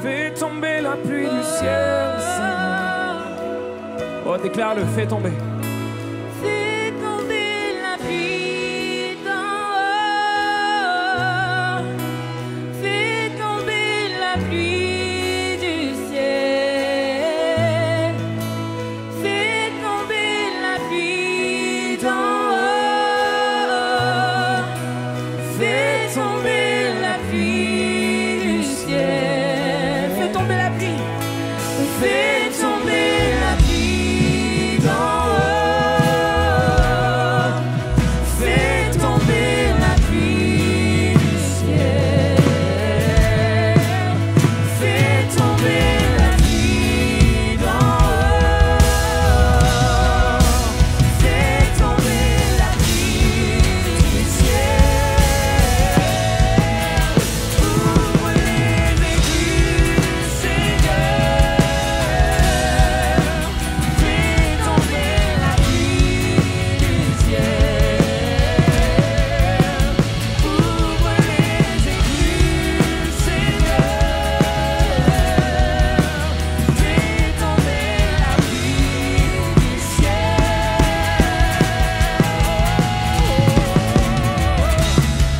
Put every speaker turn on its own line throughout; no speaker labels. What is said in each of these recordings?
Fais tomber la pluie du ciel, Seigneur. Oh, déclare-le, fais tomber.
Fais tomber la pluie d'en haut. Fais tomber la pluie du ciel. Fais tomber la pluie d'en haut. Fais tomber la pluie du ciel. Fais tomber la pluie. Fais tomber la pluie d'en haut. Fais tomber la pluie du ciel. Fais tomber la pluie d'en haut. Fais tomber la pluie du ciel. Ouvre les écluses, Seigneur. Fais tomber la pluie du ciel. Ouvre les écluses, Seigneur. Fais tomber la pluie du ciel.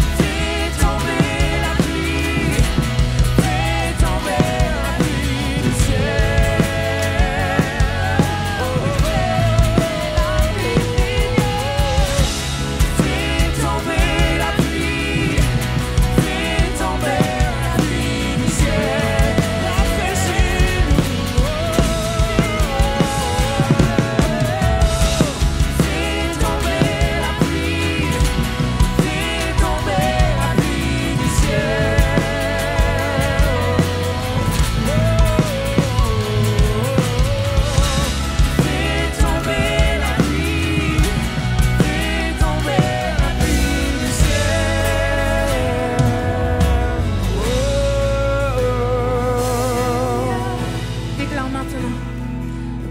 Fais tomber la pluie. Fais tomber la pluie du ciel. Fais tomber la pluie. Fais tomber la pluie du ciel. Rafraîchis-nous. Fais tomber la pluie. Fais tomber la pluie du ciel. Fais tomber la pluie. Fais tomber la pluie du ciel. Déclare maintenant.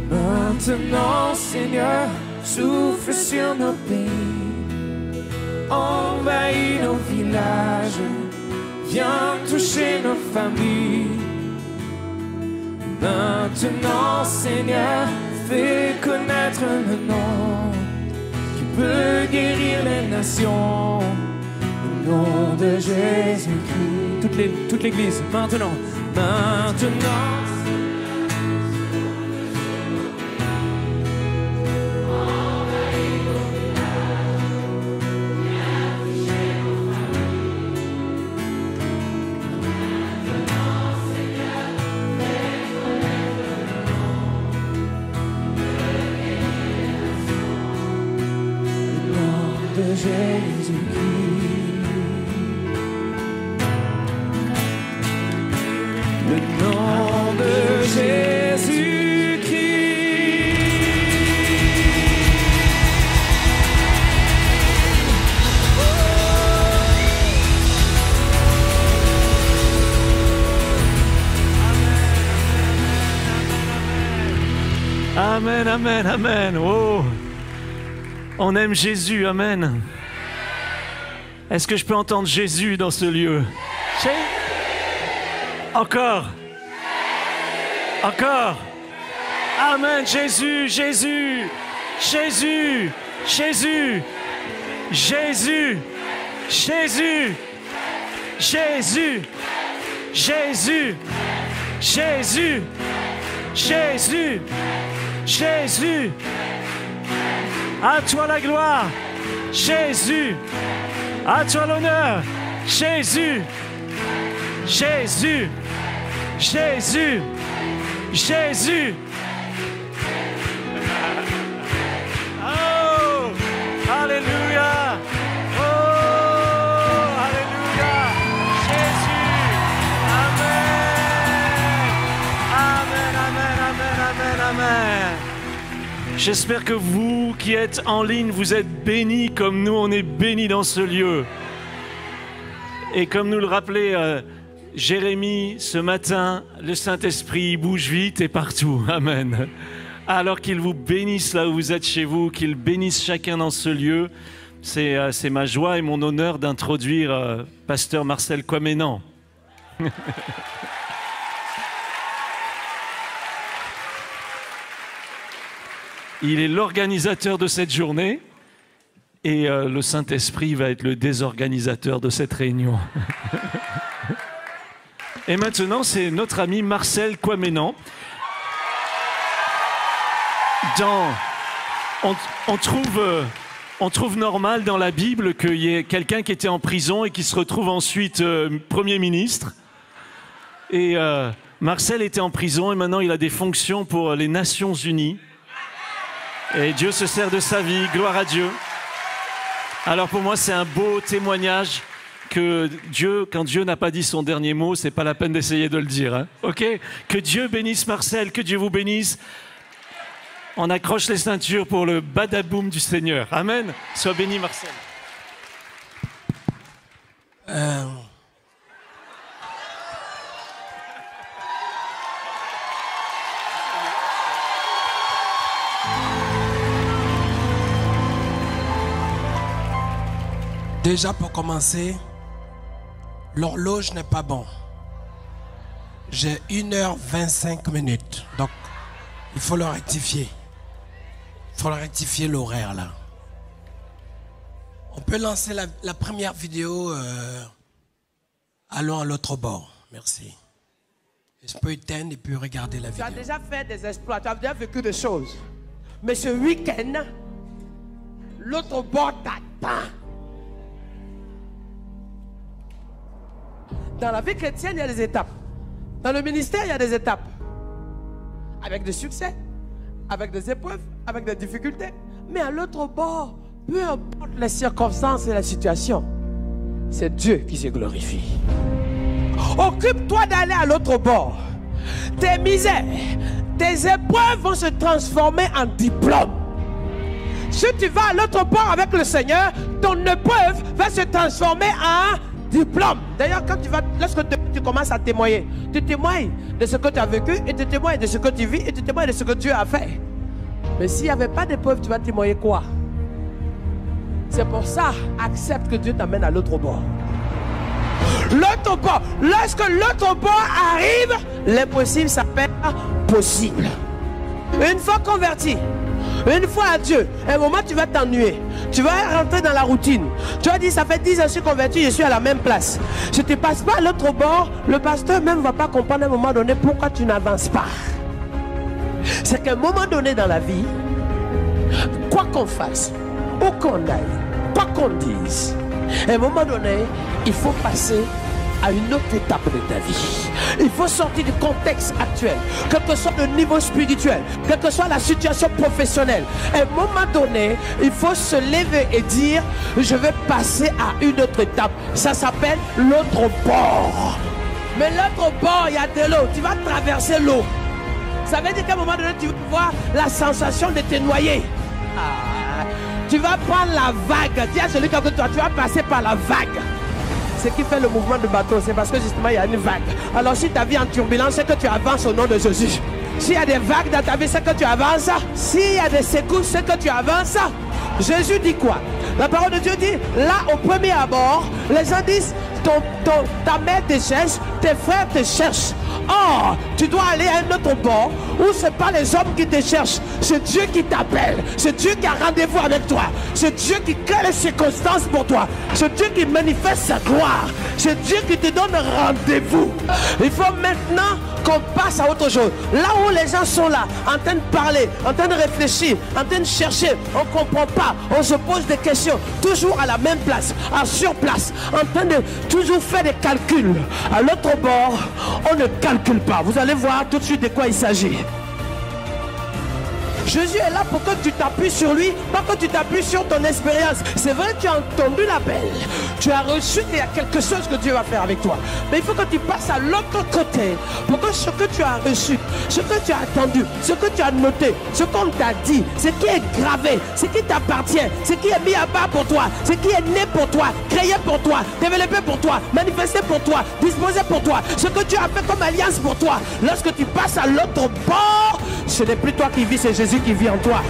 Maintenant, Seigneur, souffle sur nos pays, envahis nos villages, viens toucher nos familles. Maintenant, Seigneur, fais connaître le nom qui peut guérir les nations. Au nom de Jésus-Christ. Toute l'église, maintenant, maintenant. De Jésus-Christ, le nom de Jésus-Christ.
Amen, amen, amen. Oh, on aime Jésus, amen. Est-ce que je peux entendre Jésus dans ce lieu? Encore. Encore. Amen, Jésus, Jésus, Jésus, Jésus, Jésus, Jésus, Jésus, Jésus, Jésus, Jésus, Jésus. À toi la gloire, Jésus. À toi l'honneur, Jésus. Jésus. Jésus. Jésus. Oh, alléluia. Oh, alléluia. Jésus. Amen. Amen, amen, amen, amen, amen. J'espère que vous qui êtes en ligne, vous êtes bénis comme nous, on est bénis dans ce lieu. Et comme nous le rappelait Jérémie ce matin, le Saint-Esprit bouge vite et partout. Amen. Alors qu'il vous bénisse là où vous êtes chez vous, qu'il bénisse chacun dans ce lieu. C'est ma joie et mon honneur d'introduire Pasteur Marcel Kwamenan. Il est l'organisateur de cette journée et le Saint-Esprit va être le désorganisateur de cette réunion. Et maintenant, c'est notre ami Marcel Kwamenan. On trouve normal dans la Bible qu'il y ait quelqu'un qui était en prison et qui se retrouve ensuite Premier ministre. Et Marcel était en prison et maintenant il a des fonctions pour les Nations Unies. Et Dieu se sert de sa vie, gloire à Dieu. Alors pour moi, c'est un beau témoignage que Dieu, quand Dieu n'a pas dit son dernier mot, c'est pas la peine d'essayer de le dire. Hein? Ok? Que Dieu bénisse Marcel, que Dieu vous bénisse. On accroche les ceintures pour le badaboum du Seigneur. Amen. Sois béni, Marcel.
Déjà pour commencer, l'horloge n'est pas bon. J'ai 1h25 minutes, donc il faut le rectifier. Il faut le rectifier l'horaire là. On peut lancer la première vidéo. Allons à l'autre bord. Merci. Je peux éteindre et puis regarder la vidéo.
Tu as déjà fait des exploits, tu as déjà vécu des choses. Mais ce week-end, l'autre bord t'attend. Dans la vie chrétienne, il y a des étapes. Dans le ministère, il y a des étapes. Avec des succès, avec des épreuves, avec des difficultés. Mais à l'autre bord, peu importe les circonstances et la situation, c'est Dieu qui se glorifie. Occupe-toi d'aller à l'autre bord. Tes misères, tes épreuves vont se transformer en diplôme. Si tu vas à l'autre bord avec le Seigneur, ton épreuve va se transformer en diplôme. D'ailleurs, quand lorsque tu commences à témoigner, tu témoignes de ce que tu as vécu et tu témoignes de ce que tu vis et tu témoignes de ce que Dieu a fait. Mais s'il n'y avait pas d'épreuve, tu vas témoigner quoi? C'est pour ça, accepte que Dieu t'amène à l'autre bord. L'autre bord, lorsque l'autre bord arrive, l'impossible s'appelle possible. Une fois converti, une fois à Dieu, un moment tu vas t'ennuyer. Tu vas rentrer dans la routine. Tu vas dire, ça fait 10 ans que je suis converti, je suis à la même place. Si tu ne passes pas à l'autre bord, le pasteur même ne va pas comprendre à un moment donné pourquoi tu n'avances pas. C'est qu'à un moment donné dans la vie, quoi qu'on fasse, où qu'on aille, quoi qu'on dise, à un moment donné, il faut passer à une autre étape de ta vie. Il faut sortir du contexte actuel, quel que soit le niveau spirituel, quelle que soit la situation professionnelle. À un moment donné, il faut se lever et dire, je vais passer à une autre étape. Ça s'appelle l'autre bord. Mais l'autre bord, il y a de l'eau. Tu vas traverser l'eau. Ça veut dire qu'à un moment donné, tu vas voir la sensation de te noyer. Tu vas prendre la vague. Dis à celui qui est à côté de toi, tu vas passer par la vague. Ce qui fait le mouvement de bateau, c'est parce que justement il y a une vague. Alors si ta vie est en turbulence, c'est que tu avances au nom de Jésus. S'il y a des vagues dans ta vie, c'est que tu avances. S'il y a des secousses, c'est que tu avances. Jésus dit quoi? La parole de Dieu dit, là au premier abord, les gens disent, ta mère te cherche, tes frères te cherchent. Or, tu dois aller à un autre bord où ce n'est pas les hommes qui te cherchent, c'est Dieu qui t'appelle, c'est Dieu qui a rendez-vous avec toi, c'est Dieu qui crée les circonstances pour toi, c'est Dieu qui manifeste sa gloire, c'est Dieu qui te donne rendez-vous. Il faut maintenant qu'on passe à autre chose. Là où les gens sont là, en train de parler, en train de réfléchir, en train de chercher, on ne comprend pas, on se pose des questions, toujours à la même place, sur place, en train de toujours faire des calculs. À l'autre bord, on ne calcule pas. Vous allez voir tout de suite de quoi il s'agit. Jésus est là pour que tu t'appuies sur lui, pas que tu t'appuies sur ton expérience. C'est vrai que tu as entendu l'appel, tu as reçu, il y a quelque chose que Dieu va faire avec toi. Mais il faut que tu passes à l'autre côté pour que ce que tu as reçu, ce que tu as attendu, ce que tu as noté, ce qu'on t'a dit, ce qui est gravé, ce qui t'appartient, ce qui est mis à part pour toi, ce qui est né pour toi, créé pour toi, développé pour toi, manifesté pour toi, disposé pour toi, ce que Dieu a fait comme alliance pour toi. Lorsque tu passes à l'autre bord, ce n'est plus toi qui vis, c'est Jésus qui vit en toi.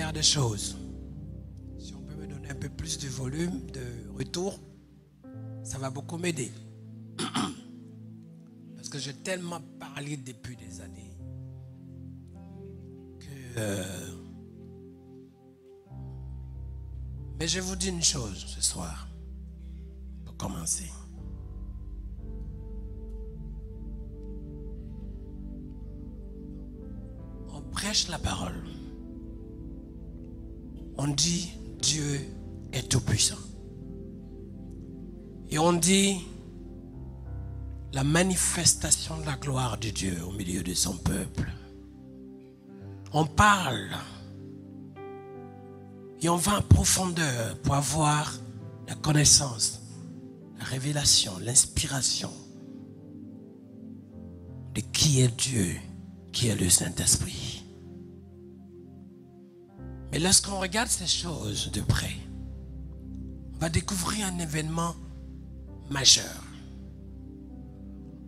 première des choses, si on peut me donner un peu plus de volume, de retour, ça va beaucoup m'aider. Parce que j'ai tellement parlé depuis des années que... Mais je vous dis une chose ce soir, pour commencer. On prêche la parole. On dit Dieu est tout-puissant. Et on dit la manifestation de la gloire de Dieu au milieu de son peuple. On parle et on va en profondeur pour avoir la connaissance, la révélation, l'inspiration de qui est Dieu, qui est le Saint-Esprit. Mais lorsqu'on regarde ces choses de près, on va découvrir un événement majeur.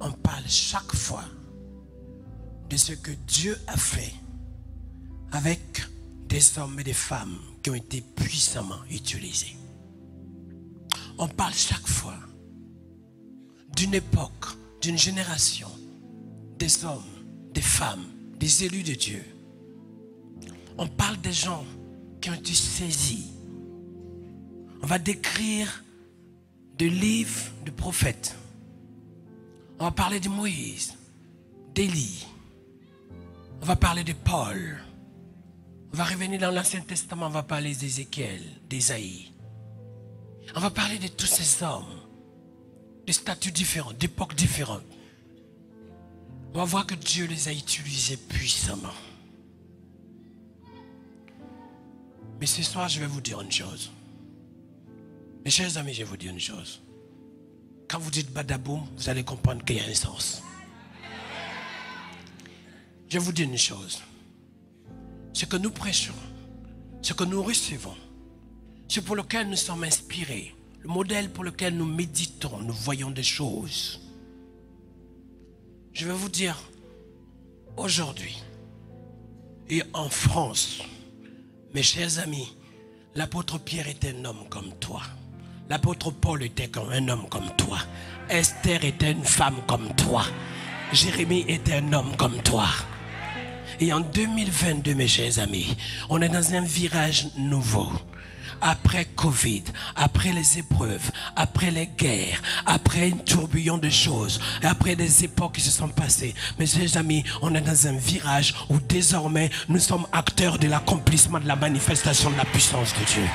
On parle chaque fois de ce que Dieu a fait avec des hommes et des femmes qui ont été puissamment utilisés. On parle chaque fois d'une époque, d'une génération, des hommes, des femmes, des élus de Dieu. On parle des gens qui ont été saisis. On va décrire des livres de prophètes. On va parler de Moïse, d'Élie. On va parler de Paul. On va revenir dans l'Ancien Testament, on va parler d'Ézéchiel, d'Ésaïe. On va parler de tous ces hommes, de statuts différents, d'époques différentes. On va voir que Dieu les a utilisés puissamment. Mais ce soir, je vais vous dire une chose. Mes chers amis, je vais vous dire une chose. Quand vous dites badaboum, vous allez comprendre qu'il y a un sens. Je vais vous dire une chose. Ce que nous prêchons, ce que nous recevons, ce pour lequel nous sommes inspirés, le modèle pour lequel nous méditons, nous voyons des choses. Je vais vous dire, aujourd'hui, et en France, mes chers amis, l'apôtre Pierre était un homme comme toi. L'apôtre Paul était un homme comme toi. Esther était une femme comme toi. Jérémie était un homme comme toi. Et en 2022, mes chers amis, on est dans un virage nouveau. Après Covid, après les épreuves, après les guerres, après un tourbillon de choses, après des époques qui se sont passées, mes chers amis, on est dans un virage où désormais nous sommes acteurs de l'accomplissement de la manifestation de la puissance de Dieu.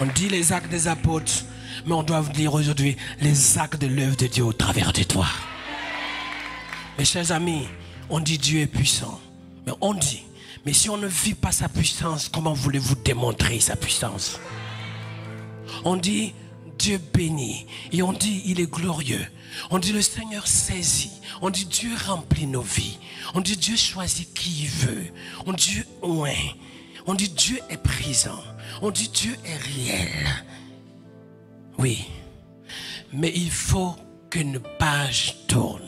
On dit les actes des apôtres, mais on doit dire aujourd'hui les actes de l'œuvre de Dieu au travers de toi. Mes chers amis, on dit Dieu est puissant, mais on dit, mais si on ne vit pas sa puissance, comment voulez-vous démontrer sa puissance? On dit Dieu bénit, et on dit il est glorieux. On dit le Seigneur saisit, on dit Dieu remplit nos vies, on dit Dieu choisit qui il veut, on dit Dieu oint, on dit Dieu est présent, on dit Dieu est réel. Oui, mais il faut qu'une page tourne.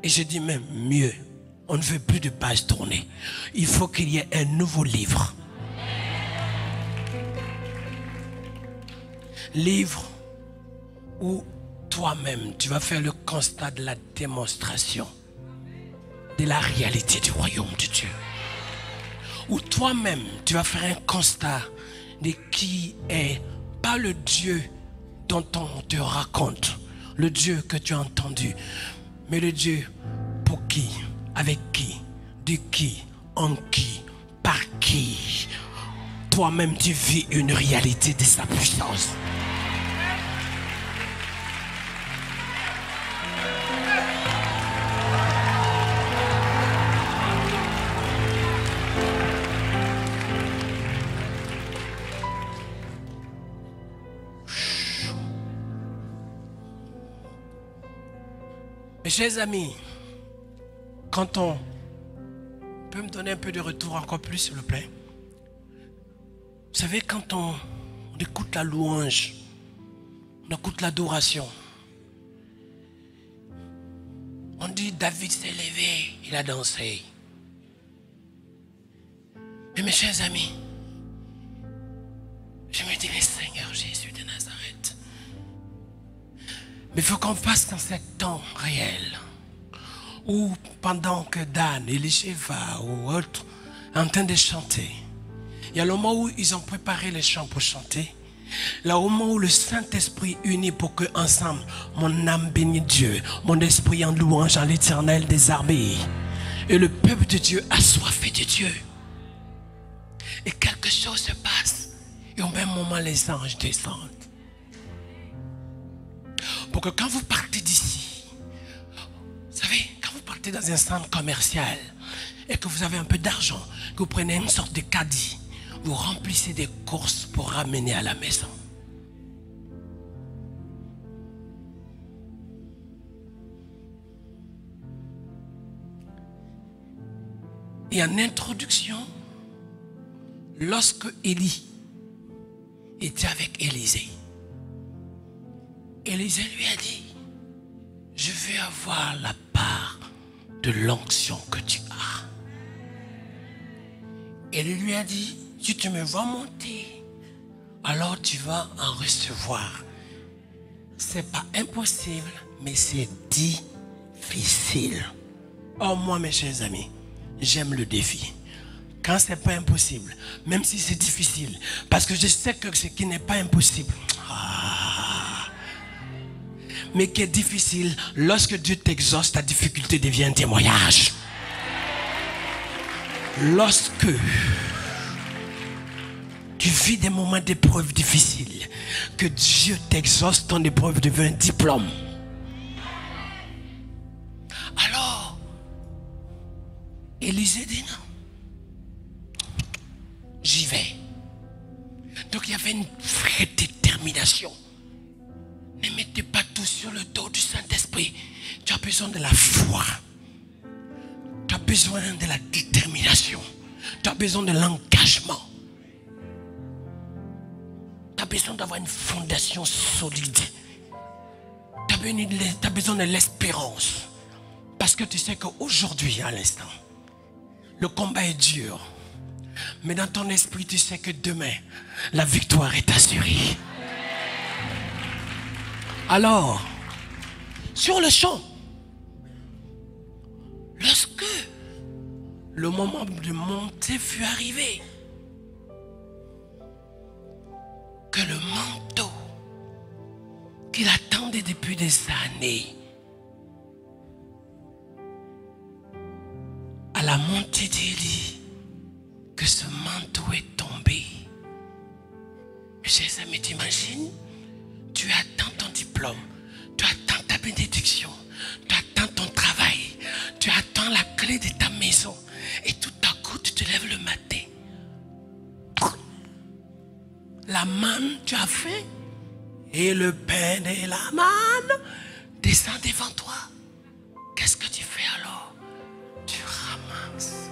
Et je dis même mieux, on ne veut plus de pages tournées. Il faut qu'il y ait un nouveau livre. Livre où toi-même, tu vas faire le constat de la démonstration de la réalité du royaume de Dieu. Où toi-même, tu vas faire un constat de qui est, pas le Dieu dont on te raconte, le Dieu que tu as entendu, mais le Dieu pour qui, avec qui, de qui, en qui, par qui. Toi-même tu vis une réalité de sa puissance. Mes chers amis, quand on peut me donner un peu de retour encore plus s'il vous plaît. Vous savez, quand on écoute la louange, on écoute l'adoration, on dit David s'est levé, il a dansé. Mais mes chers amis, je me dis, mais Seigneur Jésus de Nazareth, mais il faut qu'on passe dans ce temps réel où pendant que Dan, Elisheva ou autres en train de chanter, il y a le moment où ils ont préparé les chants pour chanter, le moment où le Saint-Esprit unit pour que ensemble, mon âme bénit Dieu, mon esprit en louange en l'Éternel des armées, et le peuple de Dieu assoiffé de Dieu. Et quelque chose se passe, et au même moment les anges descendent. Pour que quand vous partez d'ici, vous savez, quand vous partez dans un centre commercial et que vous avez un peu d'argent, que vous prenez une sorte de caddie, vous remplissez des courses pour ramener à la maison. Et en introduction, lorsque Élie était avec Élisée, Élisée lui a dit, je veux avoir la part de l'onction que tu as. Élie lui a dit, si tu me vois monter, alors tu vas en recevoir. C'est pas impossible, mais c'est difficile. Oh, moi, mes chers amis, j'aime le défi. Quand c'est pas impossible, même si c'est difficile, parce que je sais que ce qui n'est pas impossible, mais qui est difficile, lorsque Dieu t'exauce, ta difficulté devient un témoignage. Lorsque tu vis des moments d'épreuve difficiles, que Dieu t'exauce, ton épreuve devient un diplôme. Alors, Élisée dit non. J'y vais. Donc il y avait une vraie détermination. Ne mettez pas tout sur le dos du Saint-Esprit. Tu as besoin de la foi. Tu as besoin de la détermination. Tu as besoin de l'engagement. Tu as besoin d'avoir une fondation solide. Tu as besoin de l'espérance. Parce que tu sais qu'aujourd'hui, à l'instant, le combat est dur. Mais dans ton esprit, tu sais que demain, la victoire est assurée. Alors, sur le champ, lorsque le moment de monter fut arrivé, que le manteau qu'il attendait depuis des années, à la montée d'Élie, que ce manteau est tombé. Mes chers amis, t'imagines? Tu attends ton diplôme, tu attends ta bénédiction, tu attends ton travail, tu attends la clé de ta maison, et tout à coup tu te lèves le matin. La manne tu as fait, et le pain et la manne descendent devant toi. Qu'est-ce que tu fais alors? Tu ramasses.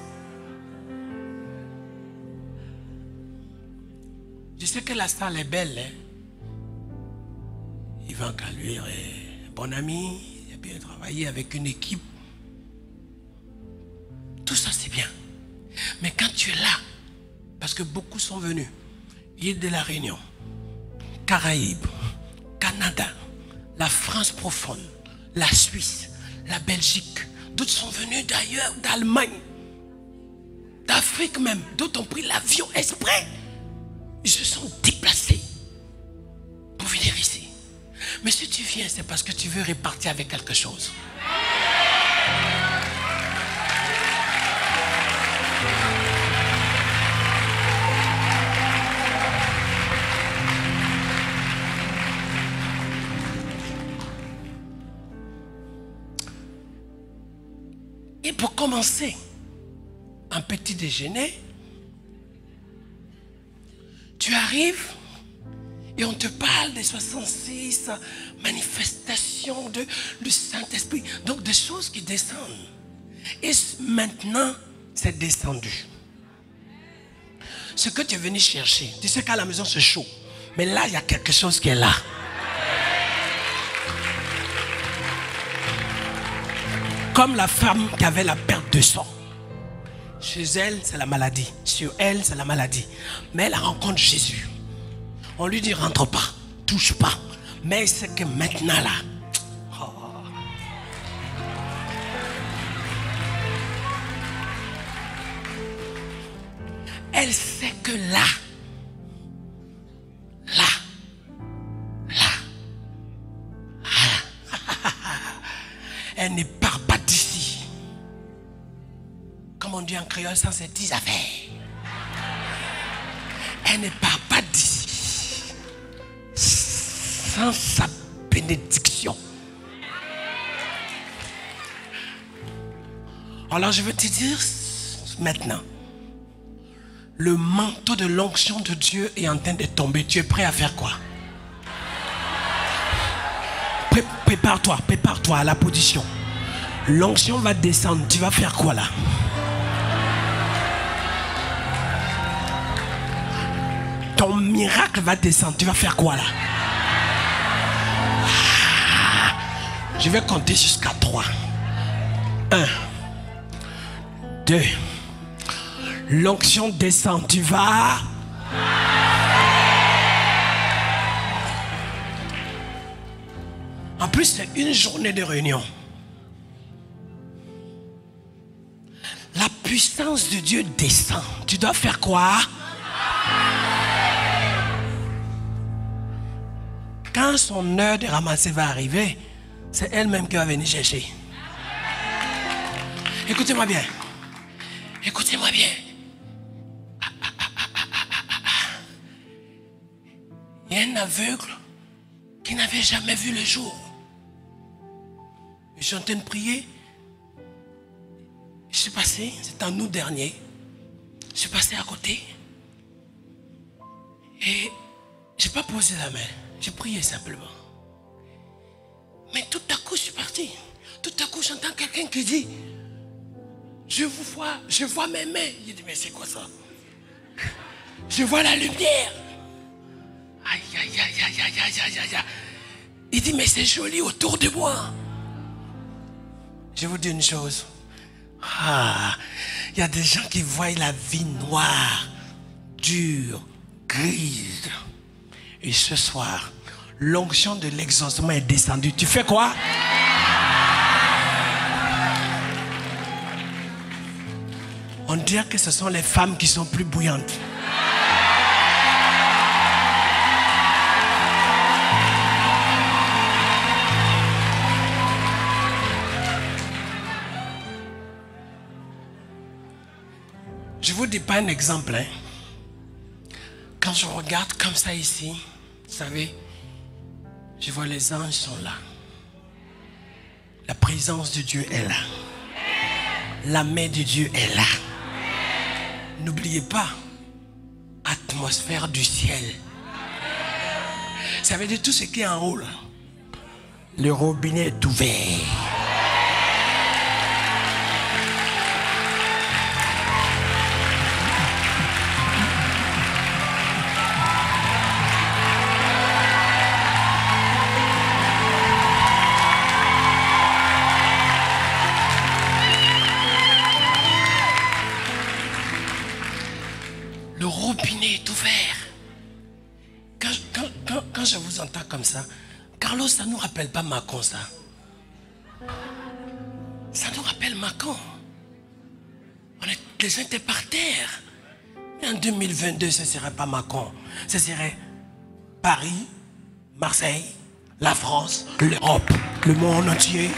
Je sais que la salle est belle, hein? Yvan Caluire est bon ami, il a bien travaillé avec une équipe. Tout ça c'est bien. Mais quand tu es là, parce que beaucoup sont venus, île de la Réunion, Caraïbes, Canada, la France profonde, la Suisse, la Belgique, d'autres sont venus d'ailleurs, d'Allemagne, d'Afrique même, d'autres ont pris l'avion exprès. Ils se sont déplacés pour venir ici. Mais si tu viens, c'est parce que tu veux repartir avec quelque chose. Et pour commencer, un petit déjeuner, tu arrives et on te parle des 66 manifestations du Saint-Esprit. Donc des choses qui descendent. Et maintenant, c'est descendu. Ce que tu es venu chercher, tu sais qu'à la maison c'est chaud. Mais là, il y a quelque chose qui est là. Comme la femme qui avait la perte de sang. Chez elle, c'est la maladie. Sur elle, c'est la maladie. Mais elle rencontre Jésus. On lui dit, rentre pas, touche pas. Mais c'est que maintenant là, elle sait que là, elle ne part pas d'ici. Comme on dit en créole, sans ses 10 affaires. Elle ne part pas d'ici sans sa bénédiction. Alors je veux te dire maintenant, le manteau de l'onction de Dieu est en train de tomber. Tu es prêt à faire quoi? Prépare-toi à la position. L'onction va descendre. Tu vas faire quoi là? Ton miracle va descendre. Tu vas faire quoi là? Je vais compter jusqu'à 3. 1, 2. L'onction descend. Tu vas... En plus, c'est une journée de réunion. La puissance de Dieu descend. Tu dois faire quoi? Quand son heure de ramasser va arriver, c'est elle-même qui va venir chercher. Écoutez-moi bien. Écoutez-moi bien. Il y a un aveugle qui n'avait jamais vu le jour. Je suis en train de prier. Je suis passé, c'était en août dernier. Je suis passé à côté. Et je n'ai pas posé la main. J'ai prié simplement. Mais tout à coup, je suis parti. Tout à coup, j'entends quelqu'un qui dit, je vous vois, je vois mes mains. Il dit, mais c'est quoi ça? Je vois la lumière. Aïe, aïe, aïe, aïe, aïe, aïe, aïe, aïe. Il dit, mais c'est joli autour de moi. Je vous dis une chose. Il y a des gens qui voient la vie noire, dure, grise. Et ce soir, l'onction de l'exaucement est descendue. Tu fais quoi? On dirait que ce sont les femmes qui sont plus bouillantes. Je vous dis pas un exemple. Hein. Quand je regarde comme ça ici, vous savez, je vois les anges sont là. La présence de Dieu est là. La main de Dieu est là. N'oubliez pas, atmosphère du ciel. Ça veut dire tout ce qui est en haut là. Le robinet est ouvert. Le robinet est ouvert. Quand je vous entends comme ça, Carlos, ça ne nous rappelle pas Macon, ça. Ça nous rappelle Macon. Les gens étaient par terre. Et en 2022, ce ne serait pas Macon. Ce serait Paris, Marseille, la France, l'Europe, le monde entier.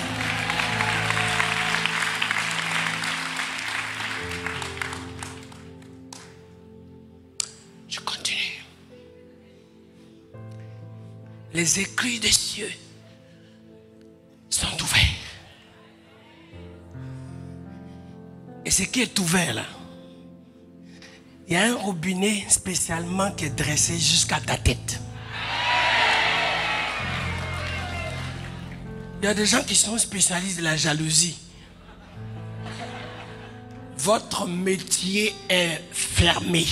Les écrits des cieux sont ouverts. Et ce qui est ouvert là, il y a un robinet spécialement qui est dressé jusqu'à ta tête. Il y a des gens qui sont spécialistes de la jalousie. Votre métier est fermé.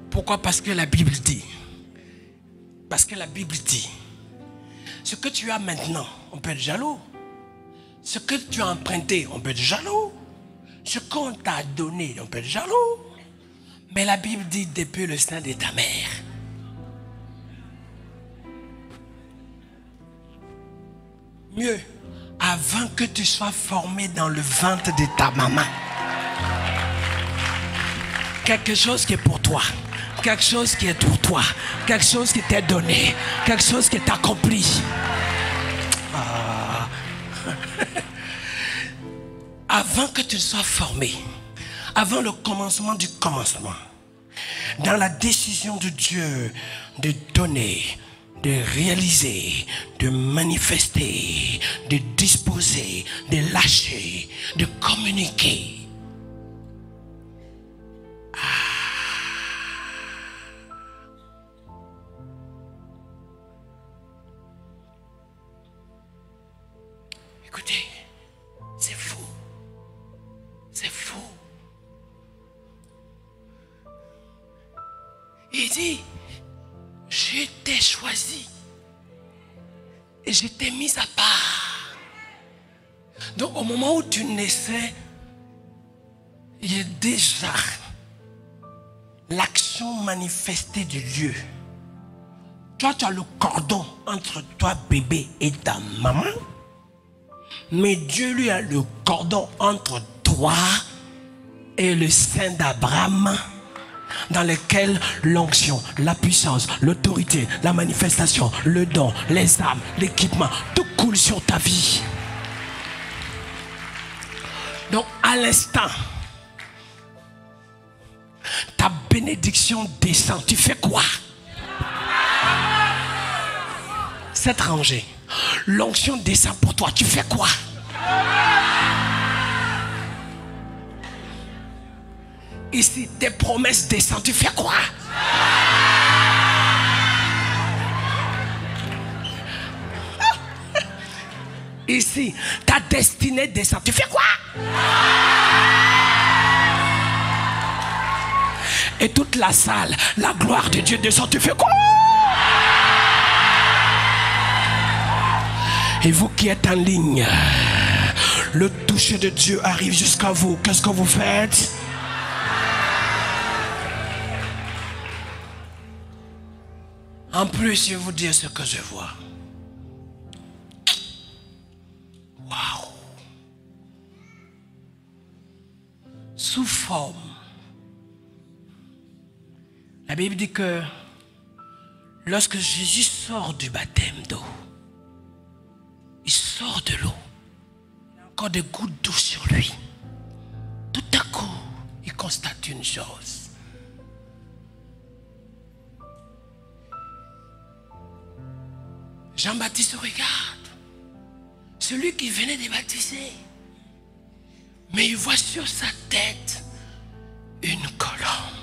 Pourquoi? Parce que la Bible dit, Parce que la Bible dit, ce que tu as maintenant, on peut être jaloux. Ce que tu as emprunté, on peut être jaloux. Ce qu'on t'a donné, on peut être jaloux. Mais la Bible dit depuis le sein de ta mère. Mieux, avant que tu sois formé dans le ventre de ta maman. Quelque chose qui est pour toi. Quelque chose qui est pour toi. Quelque chose qui t'est donné. Quelque chose qui est accompli. Ah. Avant que tu sois formé, avant le commencement du commencement, dans la décision de Dieu de donner, de réaliser, de manifester, de disposer, de lâcher, de communiquer. Écoutez, c'est fou. C'est fou. Il dit, je t'ai choisi et je t'ai mis à part. Donc au moment où tu naissais, il y a déjà l'action manifestée de Dieu. Toi, tu as le cordon entre toi, bébé, et ta maman. Mais Dieu lui a le cordon entre toi et le sein d'Abraham, dans lequel l'onction, la puissance, l'autorité, la manifestation, le don, les âmes, l'équipement, tout coule sur ta vie. Donc à l'instant, ta bénédiction descend. Tu fais quoi? C'est rangé. L'onction descend pour toi. Tu fais quoi? Ici, tes promesses descendent. Tu fais quoi? Ici, ta destinée descend. Tu fais quoi? Et toute la salle, la gloire de Dieu descend. Tu fais quoi? Et vous qui êtes en ligne, le toucher de Dieu arrive jusqu'à vous. Qu'est-ce que vous faites? En plus, je vais vous dire ce que je vois. Waouh! Sous forme. La Bible dit que lorsque Jésus sort du baptême d'eau, il sort de l'eau. Il a encore des gouttes d'eau sur lui. Tout à coup, il constate une chose. Jean-Baptiste regarde celui qui venait de baptiser. Mais il voit sur sa tête une colombe.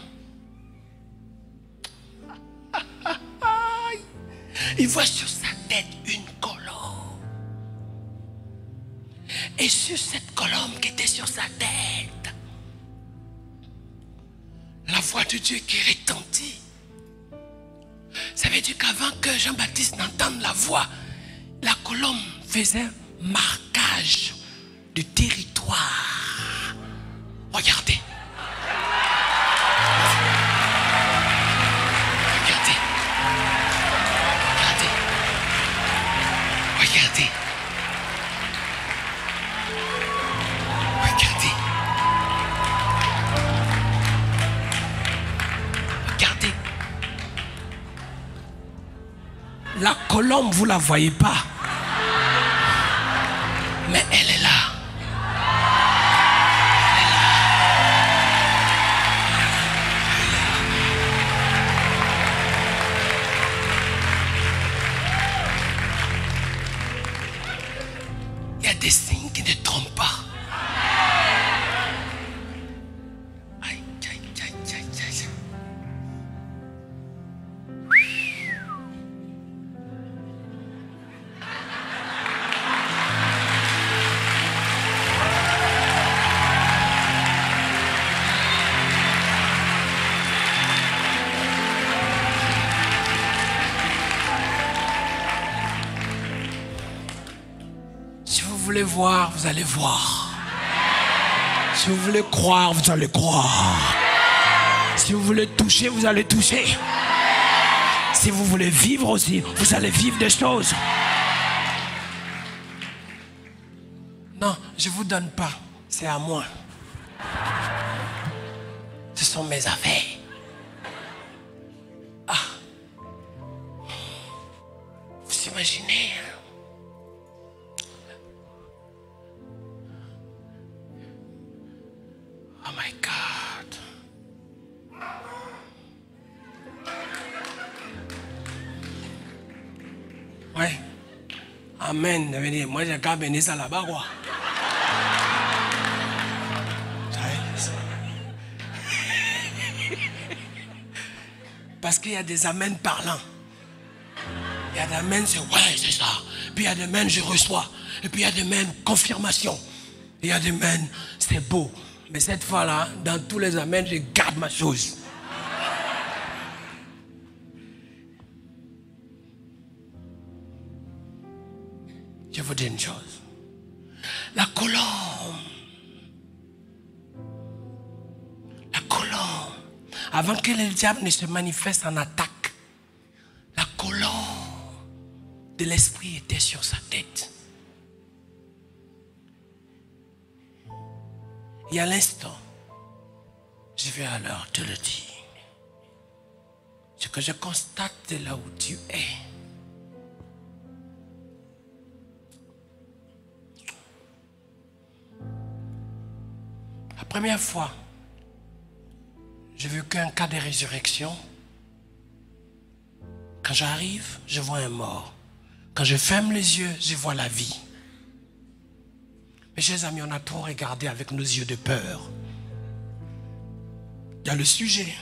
Il voit sur sa tête une colombe. Et sur cette colombe qui était sur sa tête, la voix de Dieu qui retentit. Ça veut dire qu'avant que Jean-Baptiste n'entende la voix, la colombe faisait marquage du territoire. Regardez. Regardez. Regardez. Regardez. Regardez. Regardez. La colombe, vous ne la voyez pas. Mais elle est là. Il y a des signes qui ne trompent pas. Aïe, aïe, aïe, aïe, aïe. voulez voir, vous allez voir. Si vous voulez croire, vous allez croire. Si vous voulez toucher, vous allez toucher. Si vous voulez vivre aussi, vous allez vivre des choses. Non, je ne vous donne pas. C'est à moi. Ce sont mes affaires. Ah. Vous imaginez? Oh my God. Ouais. Amen. Moi, j'ai qu'à bénir ça là-bas, quoi. Parce qu'il y a des amens parlants. Il y a des amens, c'est ouais, c'est ça. Puis il y a des amens, je reçois. Et puis il y a des amens, confirmation. Et il y a des amens, c'est beau. Mais cette fois-là, dans tous les amens, je garde ma chose. Je vous dis une chose. La colombe. La colombe. Avant que le diable ne se manifeste en attaque, la colombe de l'esprit était sur sa tête. Et à l'instant, je vais alors te le dire. Ce que je constate de là où tu es. La première fois, j'ai vécu un cas de résurrection. Quand j'arrive, je vois un mort. Quand je ferme les yeux, je vois la vie. Mes chers amis, on a trop regardé avec nos yeux de peur. Il y a le sujet.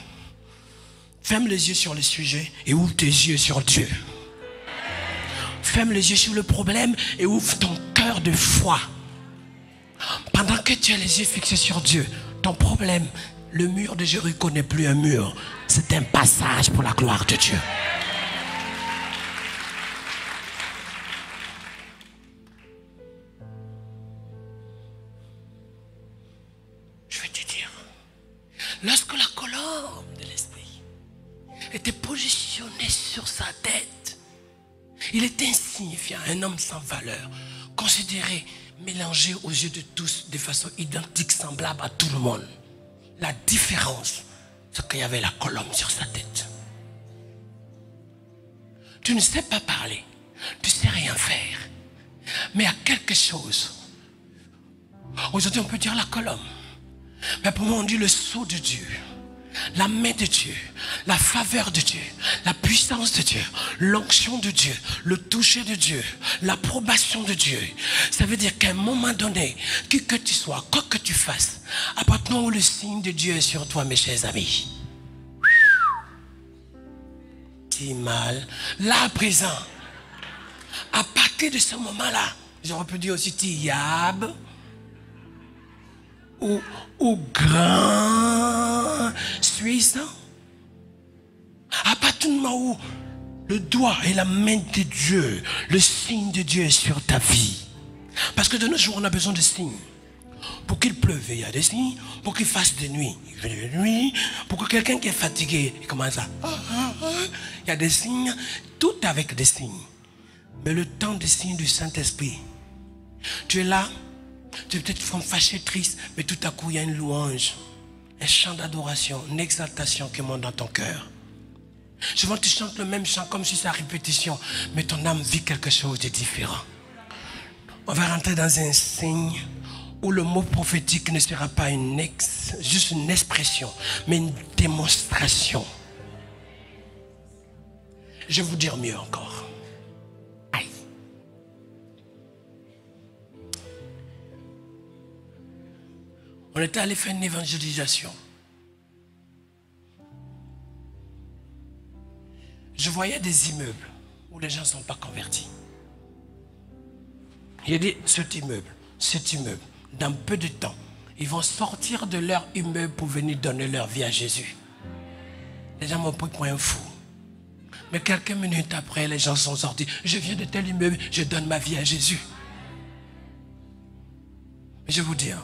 Ferme les yeux sur le sujet et ouvre tes yeux sur Dieu. Ferme les yeux sur le problème et ouvre ton cœur de foi. Pendant que tu as les yeux fixés sur Dieu, ton problème, le mur de Jéricho n'est plus un mur. C'est un passage pour la gloire de Dieu. Je vais te dire, lorsque la colombe de l'esprit était positionnée sur sa tête, il était insignifiant, un homme sans valeur, considéré, mélangé aux yeux de tous de façon identique, semblable à tout le monde. La différence, c'est qu'il y avait la colombe sur sa tête. Tu ne sais pas parler, tu ne sais rien faire, mais il y a quelque chose. Aujourd'hui, on peut dire la colombe, mais pour moi, on dit le sceau de Dieu, la main de Dieu, la faveur de Dieu, la puissance de Dieu, l'onction de Dieu, le toucher de Dieu, l'approbation de Dieu. Ça veut dire qu'à un moment donné, qui que tu sois, quoi que tu fasses, à partir du moment où le signe de Dieu est sur toi, mes chers amis, t'es mal. Là à présent, à partir de ce moment-là, j'aurais pu dire aussi Tiyab ou grand Suisse. À partir du moment où le doigt et la main de Dieu, le signe de Dieu est sur ta vie. Parce que de nos jours, on a besoin de signes. Pour qu'il pleuve, il y a des signes. Pour qu'il fasse de nuit, il fait de nuit. Pour que quelqu'un qui est fatigué, il commence à... Il y a des signes, tout avec des signes. Mais le temps des signes du Saint-Esprit, tu es là, tu es peut-être fâché, triste, mais tout à coup, il y a une louange, un chant d'adoration, une exaltation qui monte dans ton cœur. Souvent, tu chantes le même chant comme si c'est à répétition, mais ton âme vit quelque chose de différent. On va rentrer dans un signe où le mot prophétique ne sera pas juste une expression, mais une démonstration. Je vais vous dire mieux encore. Aïe. On était allé faire une évangélisation. Je voyais des immeubles où les gens ne sont pas convertis. J'ai dit, cet immeuble, dans peu de temps, ils vont sortir de leur immeuble pour venir donner leur vie à Jésus. Les gens m'ont pris pour un fou. Mais quelques minutes après, les gens sont sortis. Je viens de tel immeuble, je donne ma vie à Jésus. Je vais vous dire,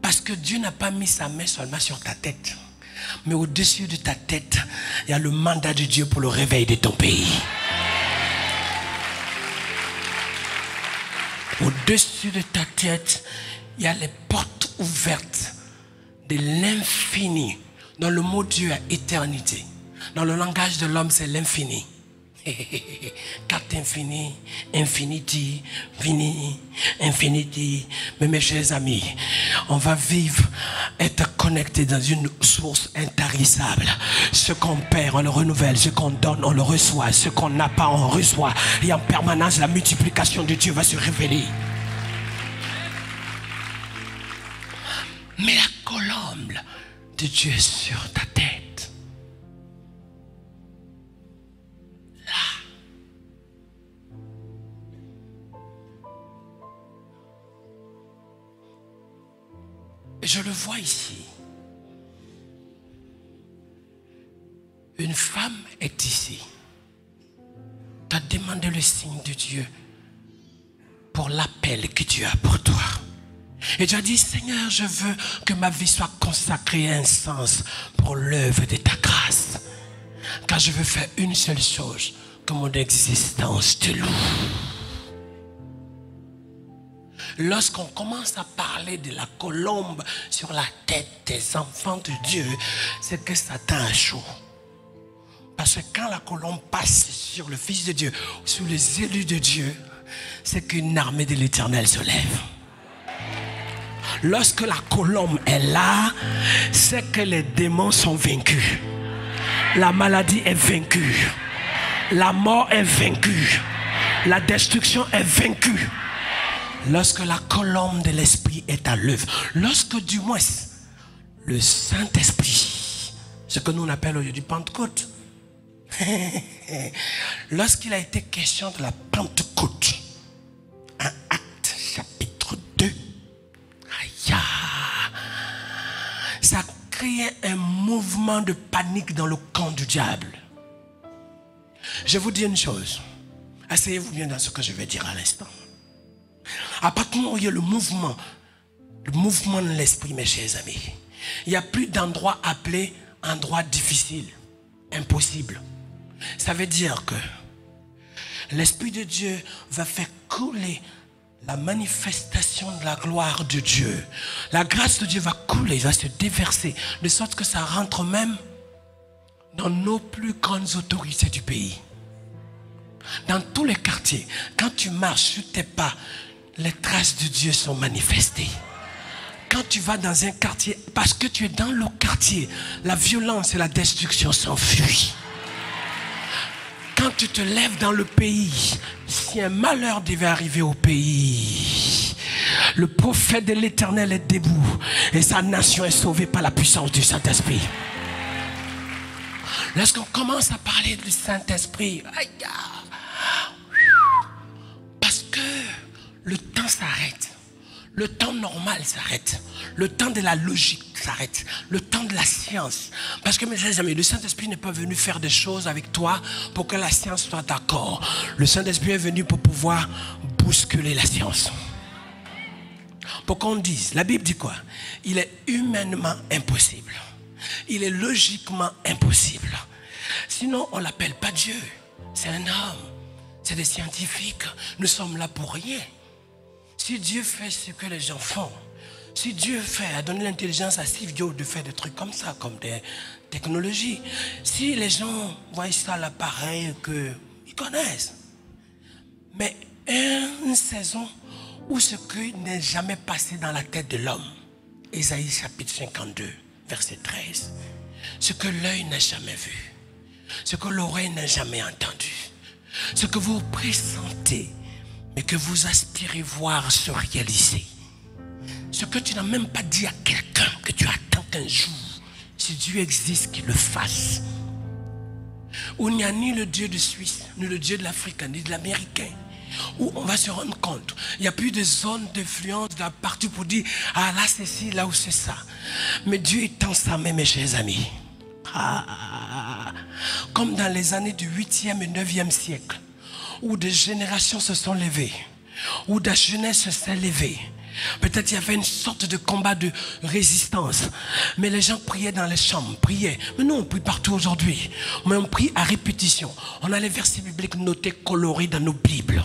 parce que Dieu n'a pas mis sa main seulement sur ta tête, mais au-dessus de ta tête, il y a le mandat de Dieu pour le réveil de ton pays. Au-dessus de ta tête, il y a les portes ouvertes de l'infini. Dans le mot Dieu, il y a éternité. Dans le langage de l'homme, c'est l'infini. 4 infini, infinity, fini, infinity. Mais mes chers amis, on va vivre, être connecté dans une source intarissable. Ce qu'on perd, on le renouvelle. Ce qu'on donne, on le reçoit. Ce qu'on n'a pas, on reçoit. Et en permanence, la multiplication de Dieu va se révéler. Mais la colombe de Dieu est sur ta tête. Je le vois ici. Une femme est ici. Tu as demandé le signe de Dieu pour l'appel que Dieu a pour toi. Et tu as dit, Seigneur, je veux que ma vie soit consacrée à un sens pour l'œuvre de ta grâce. Car je veux faire une seule chose, que mon existence te loue. Lorsqu'on commence à parler de la colombe sur la tête des enfants de Dieu, c'est que Satan a chaud. Parce que quand la colombe passe sur le Fils de Dieu, sur les élus de Dieu, c'est qu'une armée de l'Éternel se lève. Lorsque la colombe est là, c'est que les démons sont vaincus. La maladie est vaincue. La mort est vaincue. La destruction est vaincue. Lorsque la colombe de l'esprit est à l'œuvre, lorsque du moins le Saint-Esprit, ce que nous on appelle aujourd'hui Pentecôte, lorsqu'il a été question de la Pentecôte, en Actes chapitre 2, ça créait un mouvement de panique dans le camp du diable. Je vous dis une chose, asseyez-vous bien dans ce que je vais dire à l'instant. À partir du moment où il y a le mouvement de l'esprit, mes chers amis, il n'y a plus d'endroit appelé endroit difficile, impossible. Ça veut dire que l'Esprit de Dieu va faire couler la manifestation de la gloire de Dieu. La grâce de Dieu va couler, va se déverser, de sorte que ça rentre même dans nos plus grandes autorités du pays. Dans tous les quartiers, quand tu marches sur tes pas, les traces de Dieu sont manifestées. Quand tu vas dans un quartier, parce que tu es dans le quartier, la violence et la destruction s'enfuient. Quand tu te lèves dans le pays, si un malheur devait arriver au pays, le prophète de l'Éternel est debout et sa nation est sauvée par la puissance du Saint-Esprit. Lorsqu'on commence à parler du Saint-Esprit, parce que le temps s'arrête. Le temps normal s'arrête. Le temps de la logique s'arrête. Le temps de la science. Parce que mes chers amis, le Saint-Esprit n'est pas venu faire des choses avec toi pour que la science soit d'accord. Le Saint-Esprit est venu pour pouvoir bousculer la science. Pour qu'on dise, la Bible dit quoi? Il est humainement impossible. Il est logiquement impossible. Sinon, on ne l'appelle pas Dieu. C'est un homme. C'est des scientifiques. Nous sommes là pour rien. Si Dieu fait ce que les gens font, si Dieu a donné l'intelligence à Steve Jobs de faire des trucs comme ça, comme des technologies, si les gens voient ça à l'appareil qu'ils connaissent, mais une saison où ce qui n'est jamais passé dans la tête de l'homme, Ésaïe chapitre 52, verset 13, ce que l'œil n'a jamais vu, ce que l'oreille n'a jamais entendu, ce que vous pressentez, mais que vous aspirez voir se réaliser. Ce que tu n'as même pas dit à quelqu'un, que tu attends qu'un jour, si Dieu existe, qu'il le fasse. Où il n'y a ni le Dieu de Suisse, ni le Dieu de l'Africain, ni de l'Américain. Où on va se rendre compte, il n'y a plus de zone d'influence de partout pour dire, ah là c'est ci, là où c'est ça. Mais Dieu étend sa main, mes chers amis. Comme dans les années du 8e et 9e siècle, où des générations se sont levées, où la jeunesse s'est levée, Peut-être il y avait une sorte de combat de résistance. Mais les gens priaient dans les chambres, priaient. Mais nous, on prie partout aujourd'hui. Mais on prie à répétition. On a les versets bibliques notés, colorés dans nos Bibles.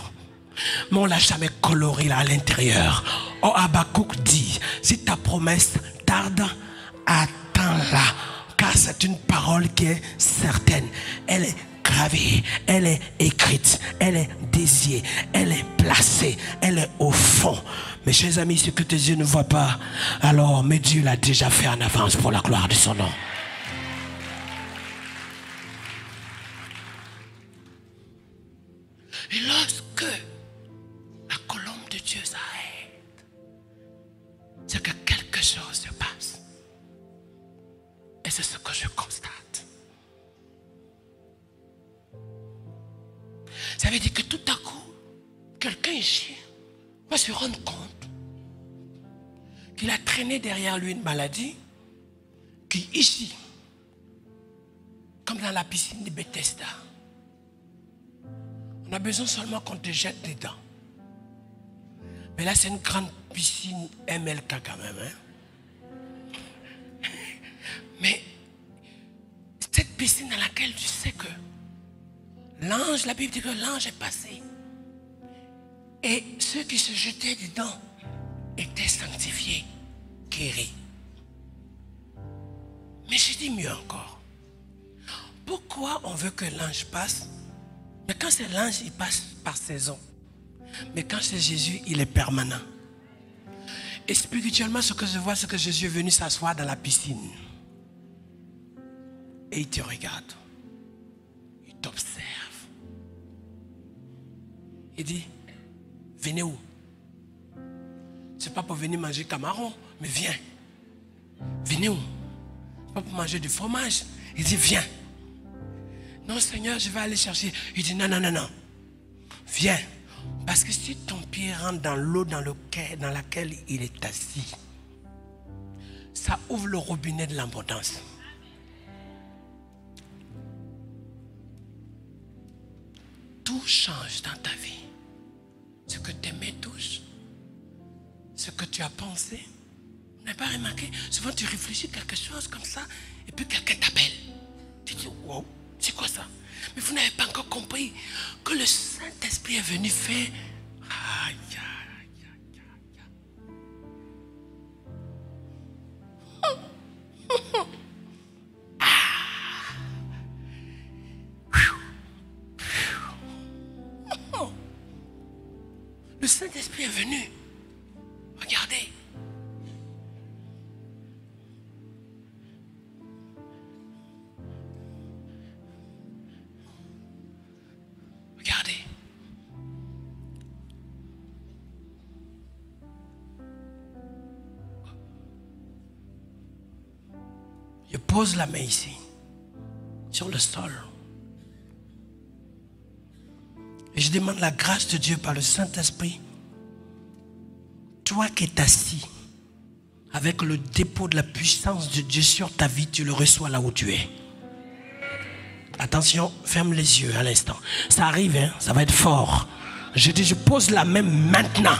Mais on ne l'a jamais coloré là à l'intérieur. Oh, Habakkuk dit, si ta promesse tarde, attends-la. Car c'est une parole qui est certaine. Elle est gravée, elle est écrite, elle est désirée, elle est placée, elle est au fond. Mes chers amis, ce que tes yeux ne voient pas, alors, mais Dieu l'a déjà fait en avance pour la gloire de son nom. Et lorsque la colombe de Dieu s'arrête, c'est que quelque chose se passe. Et c'est ce que je constate. Ça veut dire que tout à coup, quelqu'un ici va se rendre compte qu'il a traîné derrière lui une maladie qui ici, comme dans la piscine de Bethesda, on a besoin seulement qu'on te jette dedans. Mais là, c'est une grande piscine MLK quand même. Hein? Mais cette piscine dans laquelle tu sais que l'ange, la Bible dit que l'ange est passé. Et ceux qui se jetaient dedans étaient sanctifiés, guéris. Mais je dis mieux encore. Pourquoi on veut que l'ange passe? Mais quand c'est l'ange, il passe par saison. Mais quand c'est Jésus, il est permanent. Et spirituellement, ce que je vois, c'est que Jésus est venu s'asseoir dans la piscine. Et il te regarde. Il t'observe. Il dit, venez où? C'est pas pour venir manger camarón, mais viens. Venez où? C'est pas pour manger du fromage. Il dit, viens. Non, Seigneur, je vais aller chercher. Il dit, non, non, non, non. Viens. Parce que si ton pied rentre dans l'eau dans laquelle il est assis, ça ouvre le robinet de l'abondance. Tout change dans ta vie. Ce que tu aimais touche. Ce que tu as pensé. Vous n'avez pas remarqué? Souvent tu réfléchis quelque chose comme ça et puis quelqu'un t'appelle. Tu dis, wow, c'est quoi ça? Mais vous n'avez pas encore compris que le Saint-Esprit est venu faire. Aïe, aïe, aïe, aïe. Le Saint-Esprit est venu. Regardez. Regardez. Je pose la main ici, sur le sol. Et je demande la grâce de Dieu par le Saint-Esprit. Toi qui es assis, avec le dépôt de la puissance de Dieu sur ta vie, tu le reçois là où tu es. Attention, ferme les yeux à l'instant. Ça arrive, hein? Ça va être fort. Je dis, je pose la main maintenant.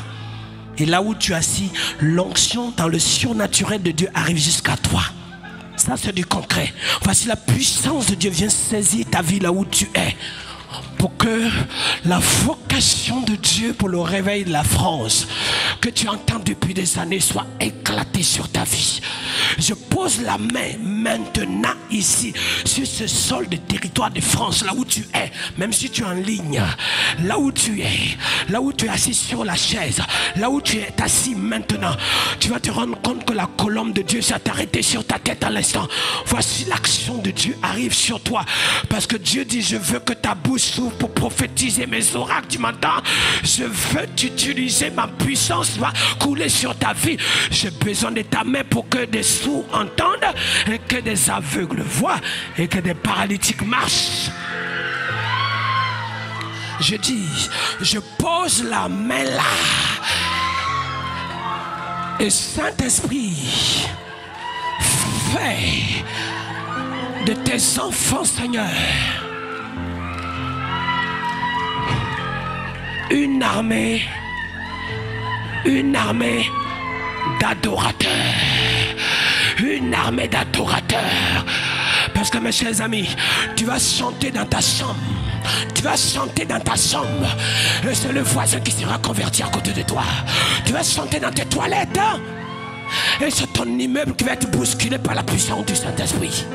Et là où tu es assis, l'onction dans le surnaturel de Dieu arrive jusqu'à toi. Ça, c'est du concret. Voici la puissance de Dieu vient saisir ta vie là où tu es. Pour que la vocation de Dieu pour le réveil de la France que tu entends depuis des années soit éclatée sur ta vie. Je pose la main maintenant ici sur ce sol de territoire de France, là où tu es, même si tu es en ligne, là où tu es assis sur la chaise, là où tu es assis maintenant, tu vas te rendre compte que la colombe de Dieu s'est arrêtée sur ta tête à l'instant. Voici l'action de Dieu arrive sur toi, parce que Dieu dit, je veux que ta bouche s'ouvre pour prophétiser mes oracles. Tu m'entends? Je veux t'utiliser, ma puissance va couler sur ta vie. J'ai besoin de ta main pour que des sourds entendent et que des aveugles voient et que des paralytiques marchent. Je dis, je pose la main là. Et Saint-Esprit, fais de tes enfants, Seigneur, une armée une armée d'adorateurs. Une armée d'adorateurs. Parce que mes chers amis, tu vas chanter dans ta chambre. Tu vas chanter dans ta chambre. Et c'est le voisin qui sera converti à côté de toi. Tu vas chanter dans tes toilettes. Hein? Et c'est ton immeuble qui va être bousculé par la puissance du Saint-Esprit.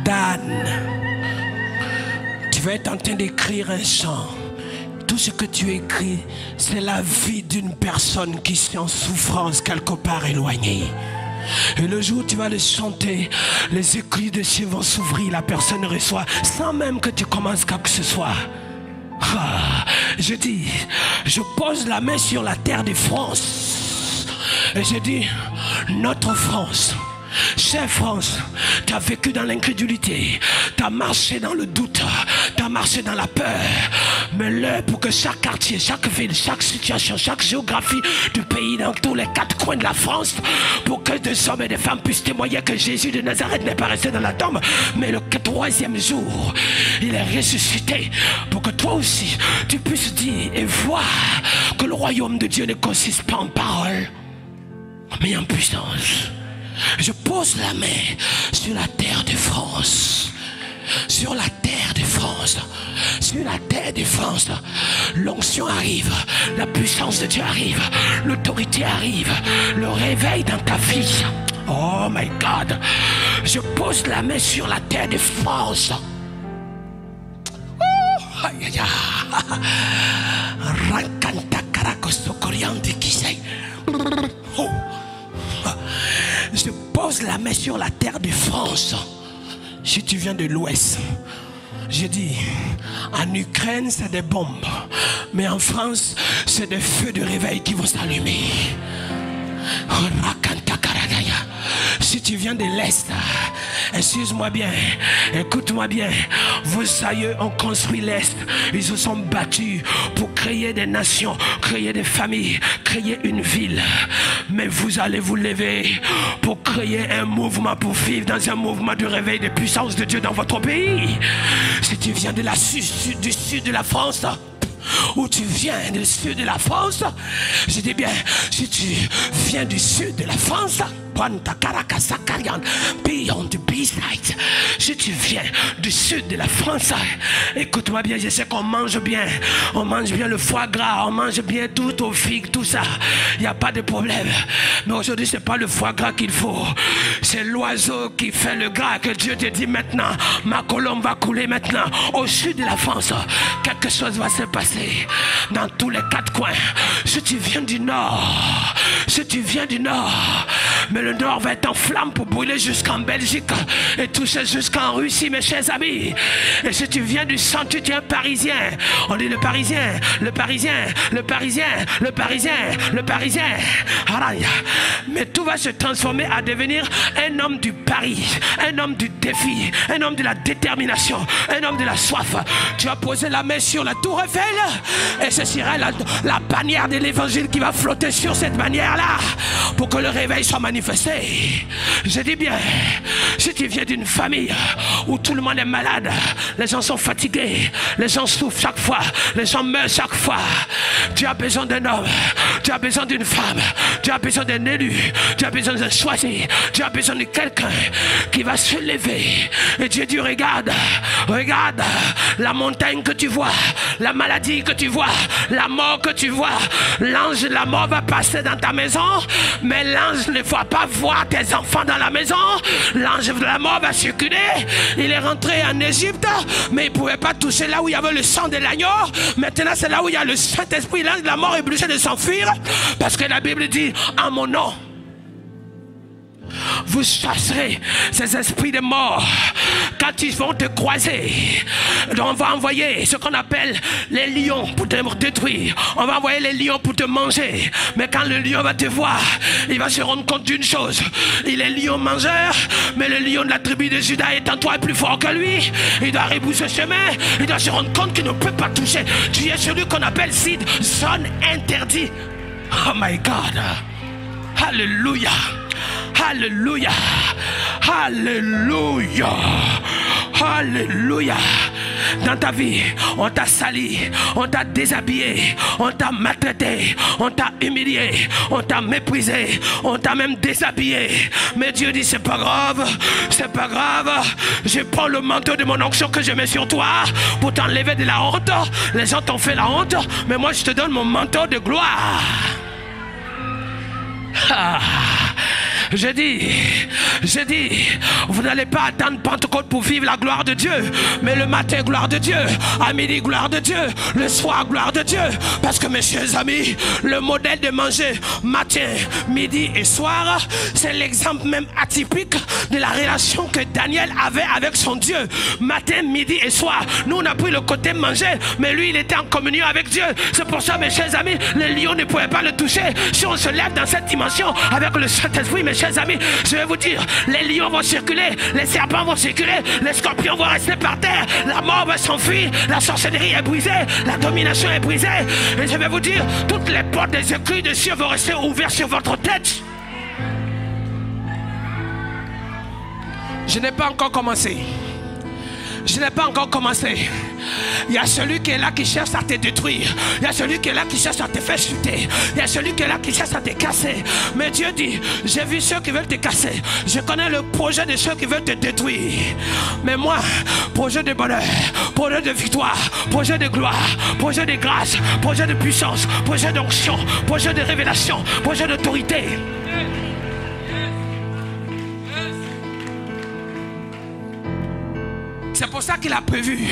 Dan, tu vas être en train d'écrire un chant. Tout ce que tu écris, c'est la vie d'une personne qui est en souffrance quelque part éloignée. Et le jour où tu vas le chanter, les écrits de cieux vont s'ouvrir, la personne reçoit sans même que tu commences quoi que ce soit. Ah, je dis, je pose la main sur la terre de France et je dis, notre France. Chère France, tu as vécu dans l'incrédulité, tu as marché dans le doute, tu as marché dans la peur. Mais l'heure pour que chaque quartier, chaque ville, chaque situation, chaque géographie du pays, dans tous les quatre coins de la France, pour que des hommes et des femmes puissent témoigner que Jésus de Nazareth n'est pas resté dans la tombe, mais le troisième jour, il est ressuscité, pour que toi aussi, tu puisses dire et voir que le royaume de Dieu ne consiste pas en parole, mais en puissance. Je pose la main sur la terre de France. Sur la terre de France. Sur la terre de France. L'onction arrive. La puissance de Dieu arrive. L'autorité arrive. Le réveil dans ta vie. Oh my God. Je pose la main sur la terre de France. Oh, aïe aïe aïe. Rakanta karakosto koriande kisei. Oh. Je pose la main sur la terre de France. Si tu viens de l'Ouest, je dis, en Ukraine c'est des bombes, mais en France c'est des feux de réveil qui vont s'allumer. Si tu viens de l'Est, excuse-moi bien, écoute-moi bien, vos aïeux ont construit l'Est, ils se sont battus pour créer des nations, créer des familles, créer une ville. Mais vous allez vous lever pour créer un mouvement, pour vivre dans un mouvement de réveil des puissances de Dieu dans votre pays. Si tu viens de du sud de la France, où tu viens du sud de la France, je dis bien, si tu viens du sud de la France, beyond the B-side, si tu viens du sud de la France, écoute-moi bien, je sais qu'on mange bien le foie gras, on mange bien tout au figues, tout ça, il n'y a pas de problème. Mais aujourd'hui c'est pas le foie gras qu'il faut, c'est l'oiseau qui fait le gras, que Dieu te dit maintenant, ma colombe va couler maintenant. Au sud de la France, quelque chose va se passer dans tous les quatre coins. Si tu viens du nord, mais le nord va être en flamme pour brûler jusqu'en Belgique et toucher jusqu'en Russie, mes chers amis. Et si tu viens du centre, tu es un Parisien. On dit le Parisien. Mais tout va se transformer à devenir un homme du pari, un homme du défi, un homme de la détermination, un homme de la soif. Tu vas poser la main sur la tour Eiffel et ce sera la bannière de l'évangile qui va flotter sur cette bannière-là pour que le réveil soit manifesté. Je dis bien, si tu viens d'une famille où tout le monde est malade, les gens sont fatigués, les gens souffrent chaque fois, les gens meurent chaque fois, tu as besoin d'un homme, tu as besoin d'une femme, tu as besoin d'un élu, tu as besoin d'un choisi, tu as besoin de quelqu'un qui va se lever. Et Dieu dit, regarde la montagne que tu vois, la maladie que tu vois, la mort que tu vois. L'ange de la mort va passer dans ta maison, mais l'ange ne va pas voir tes enfants dans la maison. L'ange de la mort va circuler. Il est rentré en Égypte, mais il ne pouvait pas toucher là où il y avait le sang de l'agneau. Maintenant c'est là où il y a le Saint-Esprit. L'ange de la mort est obligé de s'enfuir, parce que la Bible dit, en mon nom vous chasserez ces esprits de mort. Quand ils vont te croiser, on va envoyer ce qu'on appelle les lions pour te détruire. On va envoyer les lions pour te manger. Mais quand le lion va te voir, il va se rendre compte d'une chose. Il est lion mangeur, mais le lion de la tribu de Juda est en toi plus fort que lui. Il doit rebousser chemin. Il doit se rendre compte qu'il ne peut pas toucher. Tu es celui qu'on appelle Sid, zone interdite. Oh my God. Alléluia. Alléluia. Alléluia.
Alléluia. Dans ta vie, on t'a sali, on t'a déshabillé, on t'a maltraité, on t'a humilié, on t'a méprisé, on t'a même déshabillé. Mais Dieu dit, c'est pas grave, c'est pas grave. Je prends le manteau de mon onction que je mets sur toi pour t'enlever de la honte. Les gens t'ont fait la honte, mais moi je te donne mon manteau de gloire. Je dis, vous n'allez pas attendre Pentecôte pour vivre la gloire de Dieu. Mais le matin, gloire de Dieu. À midi, gloire de Dieu. Le soir, gloire de Dieu. Parce que mes chers amis, le modèle de manger matin, midi et soir, c'est l'exemple même atypique de la relation que Daniel avait avec son Dieu. Matin, midi et soir. Nous, on a pris le côté manger, mais lui, il était en communion avec Dieu. C'est pour ça, mes chers amis, les lions ne pouvaient pas le toucher. Si on se lève dans cette dimension avec le Saint-Esprit, mes chers amis, je vais vous dire, les lions vont circuler, les serpents vont circuler, les scorpions vont rester par terre, la mort va s'enfuir, la sorcellerie est brisée, la domination est brisée. Et je vais vous dire, toutes les portes des écrits de cieux vont rester ouvertes sur votre tête. Je n'ai pas encore commencé. Je n'ai pas encore commencé. Il y a celui qui est là qui cherche à te détruire. Il y a celui qui est là qui cherche à te faire chuter. Il y a celui qui est là qui cherche à te casser. Mais Dieu dit, j'ai vu ceux qui veulent te casser. Je connais le projet de ceux qui veulent te détruire. Mais moi, projet de bonheur, projet de victoire, projet de gloire, projet de grâce, projet de puissance, projet d'onction, projet de révélation, projet d'autorité. C'est pour ça qu'il a prévu.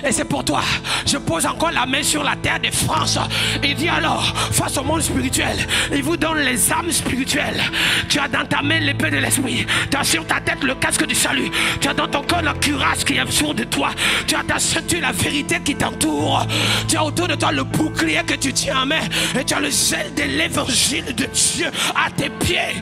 Et c'est pour toi. Je pose encore la main sur la terre de France. Il dit alors, face au monde spirituel, il vous donne les âmes spirituelles. Tu as dans ta main l'épée de l'esprit. Tu as sur ta tête le casque du salut. Tu as dans ton corps la cuirasse qui est autour de toi. Tu as ta ceinture, la vérité qui t'entoure. Tu as autour de toi le bouclier que tu tiens en main. Et tu as le zèle de l'évangile de Dieu à tes pieds.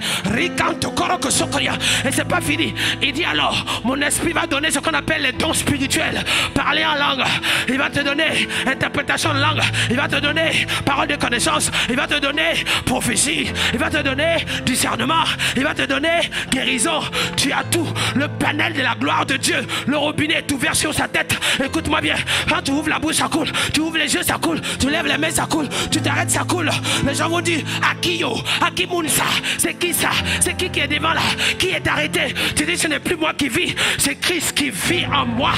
Et c'est pas fini. Il dit alors, mon esprit va donner ce qu'on appelle les dons spirituels. Parler en langue. Il va te donner interprétation de langue. Il va te donner parole de connaissance. Il va te donner prophétie. Il va te donner discernement. Il va te donner guérison. Tu as tout. Le panel de la gloire de Dieu. Le robinet est ouvert sur sa tête. Écoute-moi bien. Quand tu ouvres la bouche, ça coule. Tu ouvres les yeux, ça coule. Tu lèves les mains, ça coule. Tu t'arrêtes, ça coule. Les gens vont dire, Akio, Akimunsa. C'est qui ça? C'est qui est devant là? Qui est arrêté? Tu dis, ce n'est plus moi qui vis. C'est Christ qui vit en moi.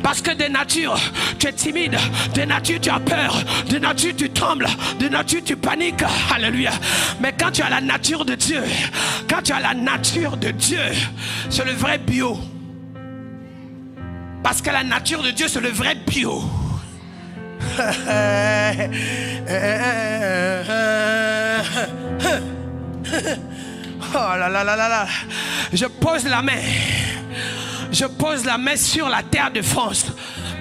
Parce que de nature, tu es timide. De nature, tu as peur. De nature, tu trembles. De nature, tu paniques. Alléluia. Mais quand tu as la nature de Dieu, quand tu as la nature de Dieu, c'est le vrai bio. Parce que la nature de Dieu, c'est le vrai bio. Oh là là là là là. Je pose la main. Je pose la main sur la terre de France.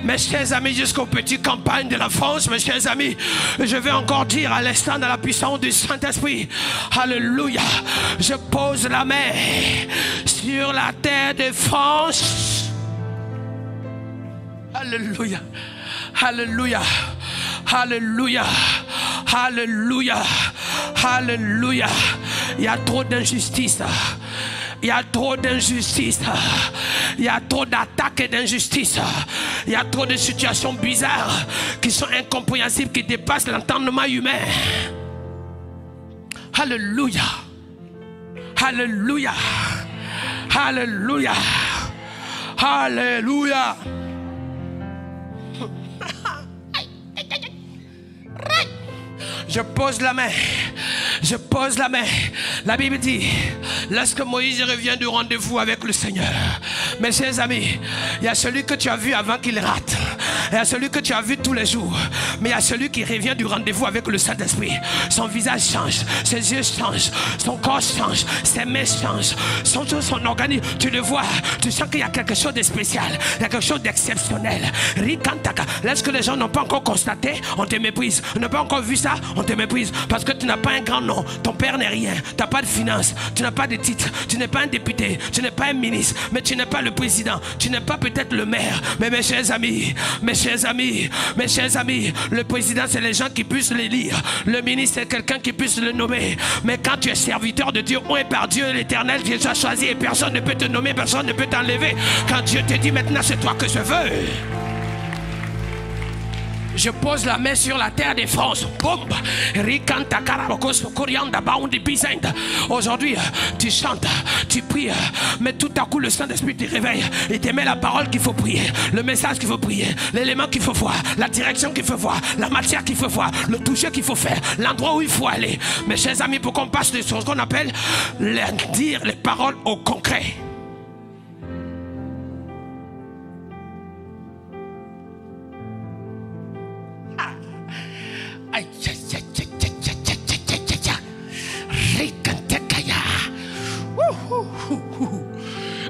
Mes chers amis, jusqu'aux petites campagnes de la France, mes chers amis, je vais encore dire à l'instant de la puissance du Saint-Esprit, alléluia, je pose la main sur la terre de France. Alléluia, alléluia, alléluia, alléluia, alléluia. Il y a trop d'injustice. Il y a trop d'injustice. Il y a trop d'attaques et d'injustice. Il y a trop de situations bizarres qui sont incompréhensibles, qui dépassent l'entendement humain. Alléluia. Alléluia. Alléluia. Alléluia. Je pose la main. Je pose la main. La Bible dit, lorsque Moïse revient du rendez-vous avec le Seigneur, mes chers amis, il y a celui que tu as vu avant qu'il rate. Il y a celui que tu as vu tous les jours. Mais il y a celui qui revient du rendez-vous avec le Saint-Esprit. Son visage change, ses yeux changent, son corps change, ses mains changent, son organisme, tu le vois, tu sens qu'il y a quelque chose de spécial, il y a quelque chose d'exceptionnel. Lorsque les gens n'ont pas encore constaté, on te méprise. On n'a pas encore vu ça, on te méprise. Parce que tu n'as pas un grand nom, ton père n'est rien, tu n'as pas de finances, tu n'as pas de titre, tu n'es pas un député, tu n'es pas un ministre, mais tu n'es pas le président, tu n'es pas peut-être le maire. Mais mes chers amis, mes chers amis, mes chers amis,
Le président, c'est les gens qui puissent les lire. Le ministre, c'est quelqu'un qui puisse le nommer. Mais quand tu es serviteur de Dieu, on est par Dieu l'Éternel qui t'a choisi et personne ne peut te nommer, personne ne peut t'enlever. Quand Dieu te dit maintenant c'est toi que je veux. Je pose la main sur la terre des France. Aujourd'hui, tu chantes, tu pries, mais tout à coup le Saint-Esprit te réveille et te met la parole qu'il faut prier, le message qu'il faut prier, l'élément qu'il faut voir, la direction qu'il faut voir, la matière qu'il faut voir, le toucher qu'il faut faire, l'endroit où il faut aller. Mes chers amis, pour qu'on passe de ce qu'on appelle dire les paroles au concret.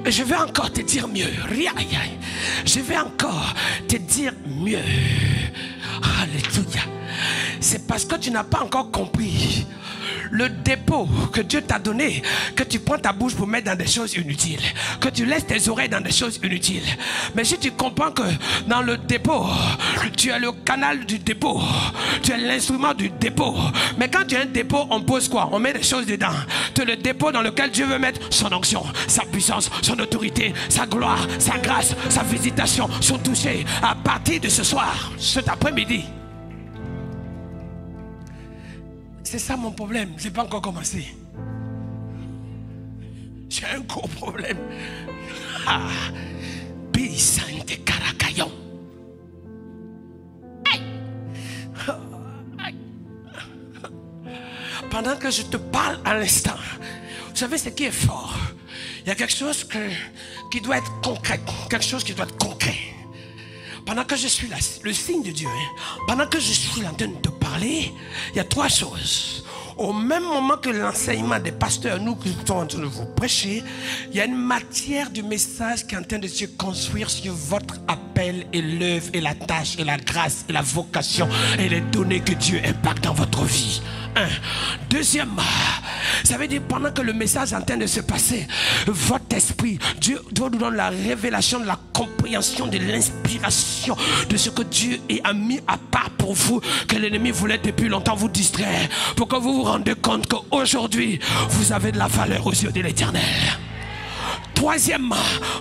Je vais encore te dire mieux. Je vais encore te dire mieux. Alléluia. C'est parce que tu n'as pas encore compris le dépôt que Dieu t'a donné, que tu prends ta bouche pour mettre dans des choses inutiles, que tu laisses tes oreilles dans des choses inutiles. Mais si tu comprends que dans le dépôt, tu as le canal du dépôt, tu as l'instrument du dépôt. Mais quand tu as un dépôt, on pose quoi? On met des choses dedans. Tu as le dépôt dans lequel Dieu veut mettre son onction, sa puissance, son autorité, sa gloire, sa grâce, sa visitation, son toucher. À partir de ce soir, cet après-midi, c'est ça mon problème, je n'ai pas encore commencé. J'ai un gros problème. Bisante Caracaillon. Pendant que je te parle à l'instant, vous savez ce qui est fort? Il y a quelque chose qui doit être concret. Quelque chose qui doit être concret. Pendant que je suis là, le signe de Dieu, pendant que je suis en train de te parler, il y a trois choses. Au même moment que l'enseignement des pasteurs, nous qui sommes en train de vous prêcher, il y a une matière du message qui est en train de se construire sur votre appel et l'œuvre et la tâche et la grâce et la vocation et les données que Dieu impacte dans votre vie. Deuxièmement, ça veut dire pendant que le message est en train de se passer, votre esprit, Dieu doit nous donner la révélation de la compréhension, de l'inspiration de ce que Dieu a mis à part pour vous, que l'ennemi voulait depuis longtemps vous distraire, pour que vous vous rendiez compte qu'aujourd'hui vous avez de la valeur aux yeux de l'Éternel. Troisièmement,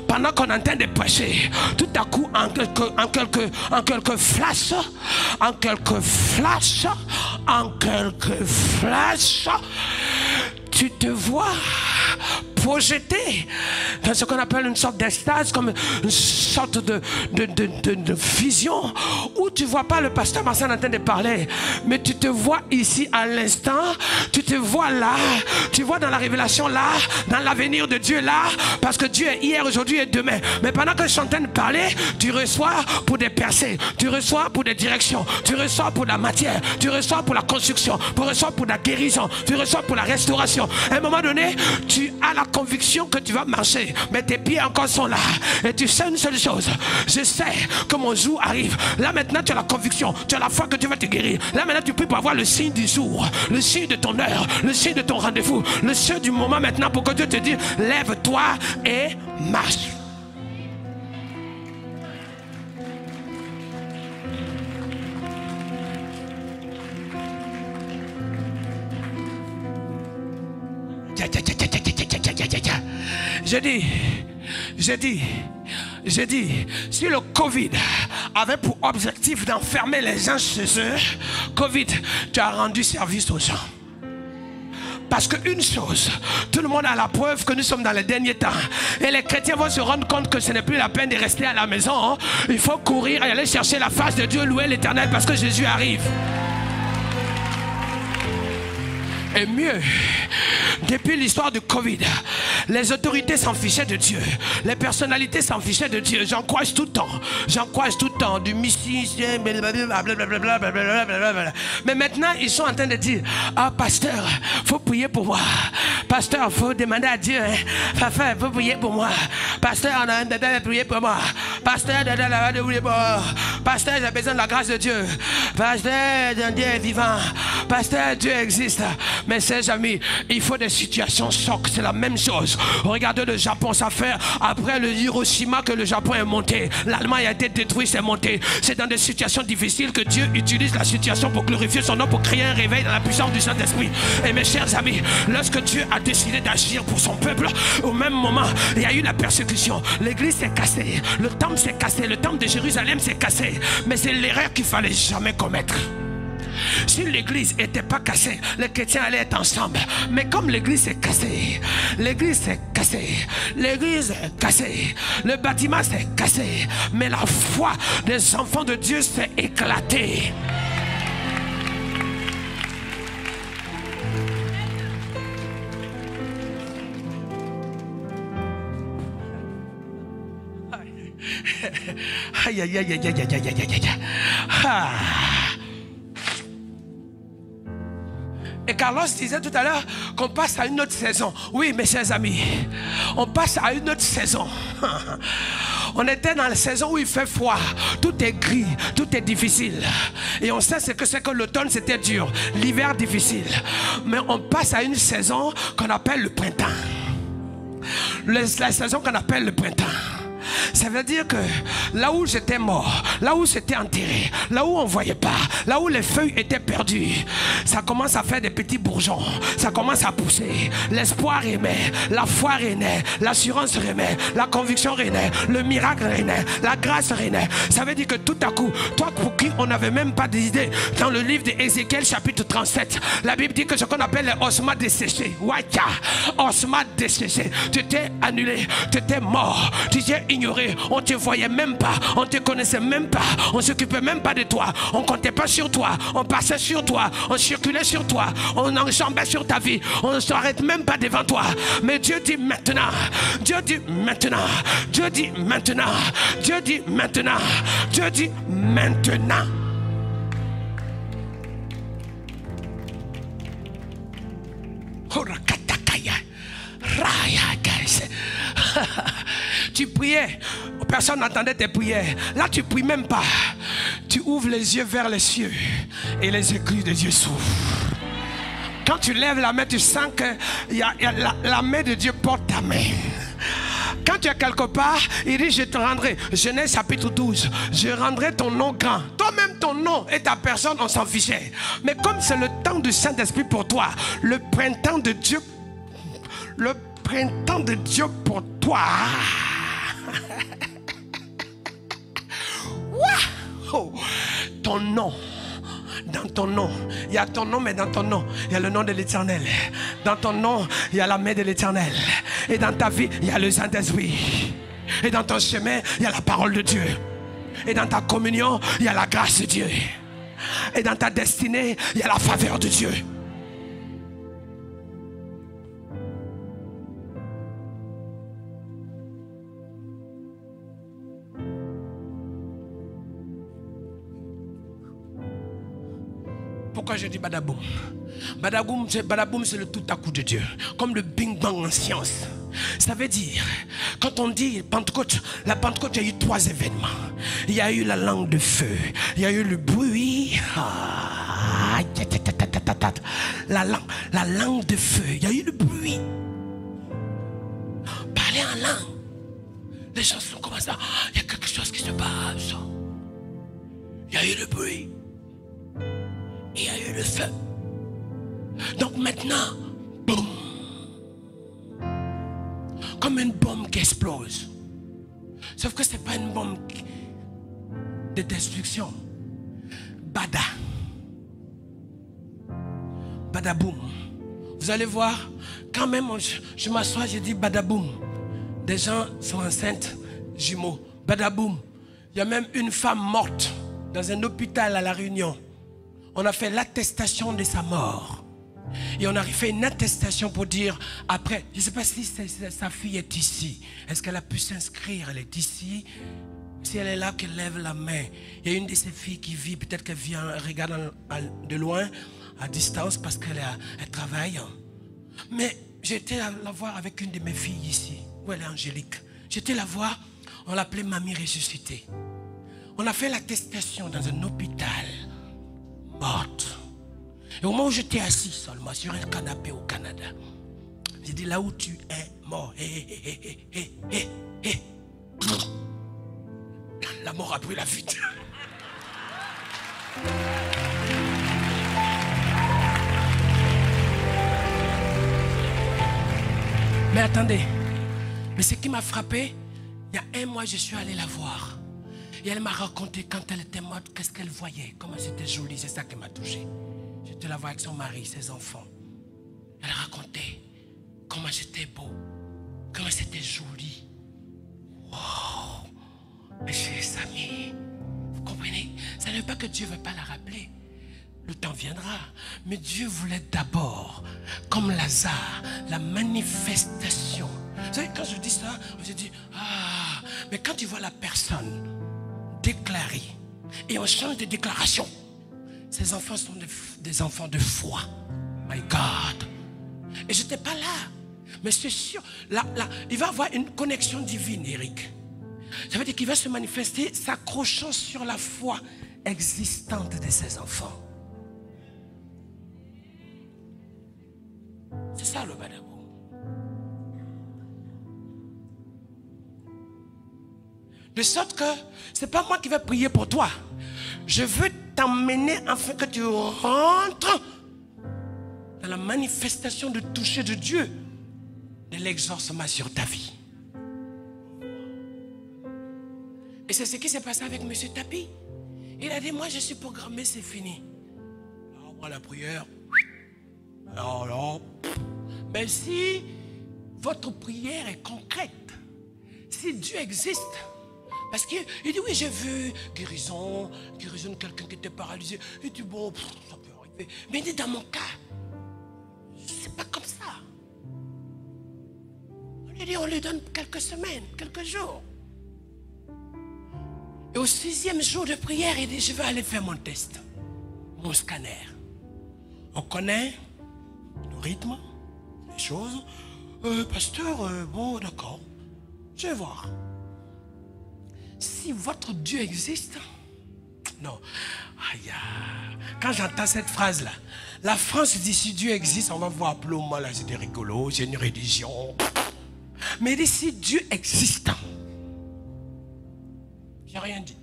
pendant qu'on est en train de prêcher, tout à coup, en quelques flashs, tu te vois projeté dans ce qu'on appelle une sorte d'extase, comme une sorte de vision, où tu ne vois pas le pasteur Marcel en train de parler, mais tu te vois ici à l'instant, tu te vois là, tu vois dans la révélation là, dans l'avenir de Dieu là, parce que Dieu est hier, aujourd'hui et demain. Mais pendant que je suis en train de parler, tu reçois pour des percées, tu reçois pour des directions, tu reçois pour la matière, tu reçois pour la construction, tu reçois pour la guérison, tu reçois pour la restauration. À un moment donné, tu as la conviction que tu vas marcher, mais tes pieds encore sont là. Et tu sais une seule chose, je sais que mon jour arrive. Là maintenant tu as la conviction, tu as la foi que Dieu va te guérir. Là maintenant tu pries pour avoir le signe du jour, le signe de ton heure, le signe de ton rendez-vous, le signe du moment maintenant pour que Dieu te dise lève-toi et marche. J'ai dit, si le Covid avait pour objectif d'enfermer les gens chez eux, Covid, tu as rendu service aux gens. Parce qu'une chose, tout le monde a la preuve que nous sommes dans les derniers temps. Et les chrétiens vont se rendre compte que ce n'est plus la peine de rester à la maison. Il faut courir et aller chercher la face de Dieu, louer l'Éternel parce que Jésus arrive. Et mieux, depuis l'histoire du Covid, les autorités s'en fichaient de Dieu. Les personnalités s'en fichaient de Dieu. J'en croise tout le temps. J'en croise tout le temps. Du mysticien, blablabla. Mais maintenant, ils sont en train de dire, ah, pasteur, faut prier pour moi. Pasteur, faut demander à Dieu. Papa, faut prier pour moi. Pasteur, on a un de prier pour moi. Pasteur, Pasteur, j'ai besoin de la grâce de Dieu. Pasteur, Dieu est vivant. pasteur, Dieu existe. Mais chers amis, il faut des situations chocs. C'est la même chose. Regardez le Japon, ça fait après le Hiroshima que le Japon est monté. L'Allemagne a été détruite, c'est monté. C'est dans des situations difficiles que Dieu utilise la situation pour glorifier son nom, pour créer un réveil dans la puissance du Saint-Esprit. Et mes chers amis, lorsque Dieu a décidé d'agir pour son peuple, au même moment, il y a eu la persécution. L'église s'est cassée, le temple s'est cassé, le temple de Jérusalem s'est cassé. Mais c'est l'erreur qu'il fallait jamais commettre. Si l'église n'était pas cassée, les chrétiens allaient être ensemble. Mais comme l'église s'est cassée, l'église s'est cassée, l'église est cassée, le bâtiment s'est cassé, mais la foi des enfants de Dieu s'est éclatée. Aïe, aïe, aïe, aïe, aïe, aïe, aïe, aïe, aïe. Ah. Et Carlos disait tout à l'heure qu'on passe à une autre saison. Oui, mes chers amis, on passe à une autre saison. On était dans la saison où il fait froid, tout est gris, tout est difficile. Et on sait ce que c'est que l'automne, c'était dur, l'hiver difficile. Mais on passe à une saison qu'on appelle le printemps. La saison qu'on appelle le printemps. Ça veut dire que là où j'étais mort, là où j'étais enterré, là où on ne voyait pas, là où les feuilles étaient perdues, ça commence à faire des petits bourgeons, ça commence à pousser. L'espoir renaît, la foi renaît, l'assurance renaît, la conviction renaît, le miracle renaît, la grâce renaît. Ça veut dire que tout à coup, toi pour qui on n'avait même pas d'idée, dans le livre d'Ézéchiel chapitre 37, la Bible dit que ce qu'on appelle les ossements desséchés, waïka, ossements desséchés, tu étais annulé, tu étais mort, tu étais ignoré, on ne te voyait même pas, on ne te connaissait même pas, on ne s'occupait même pas de toi, on ne comptait pas sur toi, on passait sur toi, on circulait sur toi, on enjambait sur ta vie, on ne s'arrête même pas devant toi. Mais Dieu dit maintenant, Dieu dit maintenant, Dieu dit maintenant, Dieu dit maintenant, Dieu dit maintenant. Tu priais, personne n'entendait tes prières. Là tu pries même pas. Tu ouvres les yeux vers les cieux et les éclus de Dieu s'ouvrent. Quand tu lèves la main, tu sens que la main de Dieu porte ta main. Quand tu es quelque part, il dit je te rendrai, Genèse chapitre 12, je rendrai ton nom grand. Toi-même ton nom et ta personne, on s'en fichait. Mais comme c'est le temps du Saint-Esprit pour toi, le printemps de Dieu, le printemps de Dieu pour toi. Wow. Ton nom. Dans ton nom, il y a ton nom, mais dans ton nom, il y a le nom de l'Éternel. Dans ton nom, il y a la main de l'Éternel. Et dans ta vie, il y a le Saint-Esprit. Et dans ton chemin, il y a la parole de Dieu. Et dans ta communion, il y a la grâce de Dieu. Et dans ta destinée, il y a la faveur de Dieu. Pourquoi je dis badaboum? Badaboum, c'est le tout à coup de Dieu. Comme le Big Bang en science. Ça veut dire, quand on dit Pentecôte, la Pentecôte, il y a eu 3 événements. Il y a eu la langue de feu, il y a eu le bruit, la langue de feu, il y a eu le bruit. Parler en langue. Les gens sont comme ça, il y a quelque chose qui se passe. Il y a eu le bruit. Il y a eu le feu. Donc maintenant, boum, comme une bombe qui explose. Sauf que ce n'est pas une bombe de destruction. Bada. Badaboum. Vous allez voir, quand même je m'assois, je dis badaboum. Des gens sont enceintes, jumeaux. Badaboum. Il y a même une femme morte dans un hôpital à La Réunion. On a fait l'attestation de sa mort. Et on a fait une attestation pour dire après, je ne sais pas si sa fille est ici. Est-ce qu'elle a pu s'inscrire? Elle est ici. Si elle est là, qu'elle lève la main. Il y a une de ses filles qui vit, peut-être qu'elle vient, regarde de loin, à distance, parce qu'elle travaille. Mais j'étais à la voir avec une de mes filles ici, où elle est Angélique. J'étais la voir, on l'appelait Mamie ressuscitée. On a fait l'attestation dans un hôpital. Morte. Et au moment où j'étais assis seulement sur un canapé au Canada, j'ai dit là où tu es mort. La mort a pris la fuite. Mais attendez, mais ce qui m'a frappé, il y a un mois, je suis allé la voir. Et elle m'a raconté quand elle était morte, qu'est-ce qu'elle voyait, comment c'était joli, c'est ça qui m'a touché. J'étais là voir avec son mari, ses enfants. Elle racontait comment c'était beau, comment c'était joli. Wow! Mes chers amis, vous comprenez? Ça ne veut pas que Dieu ne veut pas la rappeler. Le temps viendra. Mais Dieu voulait d'abord, comme Lazare, la manifestation. Vous savez, quand je dis ça, on se dit, ah, mais quand tu vois la personne déclarée, et on change de déclaration, ces enfants sont des enfants de foi. My God. Et je n'étais pas là. Mais c'est sûr, là, il va y avoir une connexion divine, Eric. Ça veut dire qu'il va se manifester s'accrochant sur la foi existante de ses enfants. C'est ça le badabou. De sorte que ce n'est pas moi qui vais prier pour toi. Je veux t'emmener afin que tu rentres dans la manifestation de toucher de Dieu, de l'exorcement sur ta vie. Et c'est ce qui s'est passé avec M. Tapi. Il a dit, moi je suis programmé, c'est fini. Alors, on prend la prière. Alors, mais si votre prière est concrète, si Dieu existe, parce qu'il dit, oui, j'ai vu guérison de quelqu'un qui était paralysé. Il dit, bon, ça peut arriver. Mais il dit, dans mon cas, c'est pas comme ça. On lui dit, on lui donne quelques semaines, quelques jours. Et au 6e jour de prière, il dit, je vais aller faire mon test, mon scanner. On connaît le rythme, les choses. Pasteur, bon, d'accord, je vais voir. Si votre Dieu existe, non. Aïe, quand j'entends cette phrase-là, la France dit, si Dieu existe, on va voir Ploma, là, c'était rigolo, c'est une religion. Mais il dit, si Dieu existe, j'ai rien dit.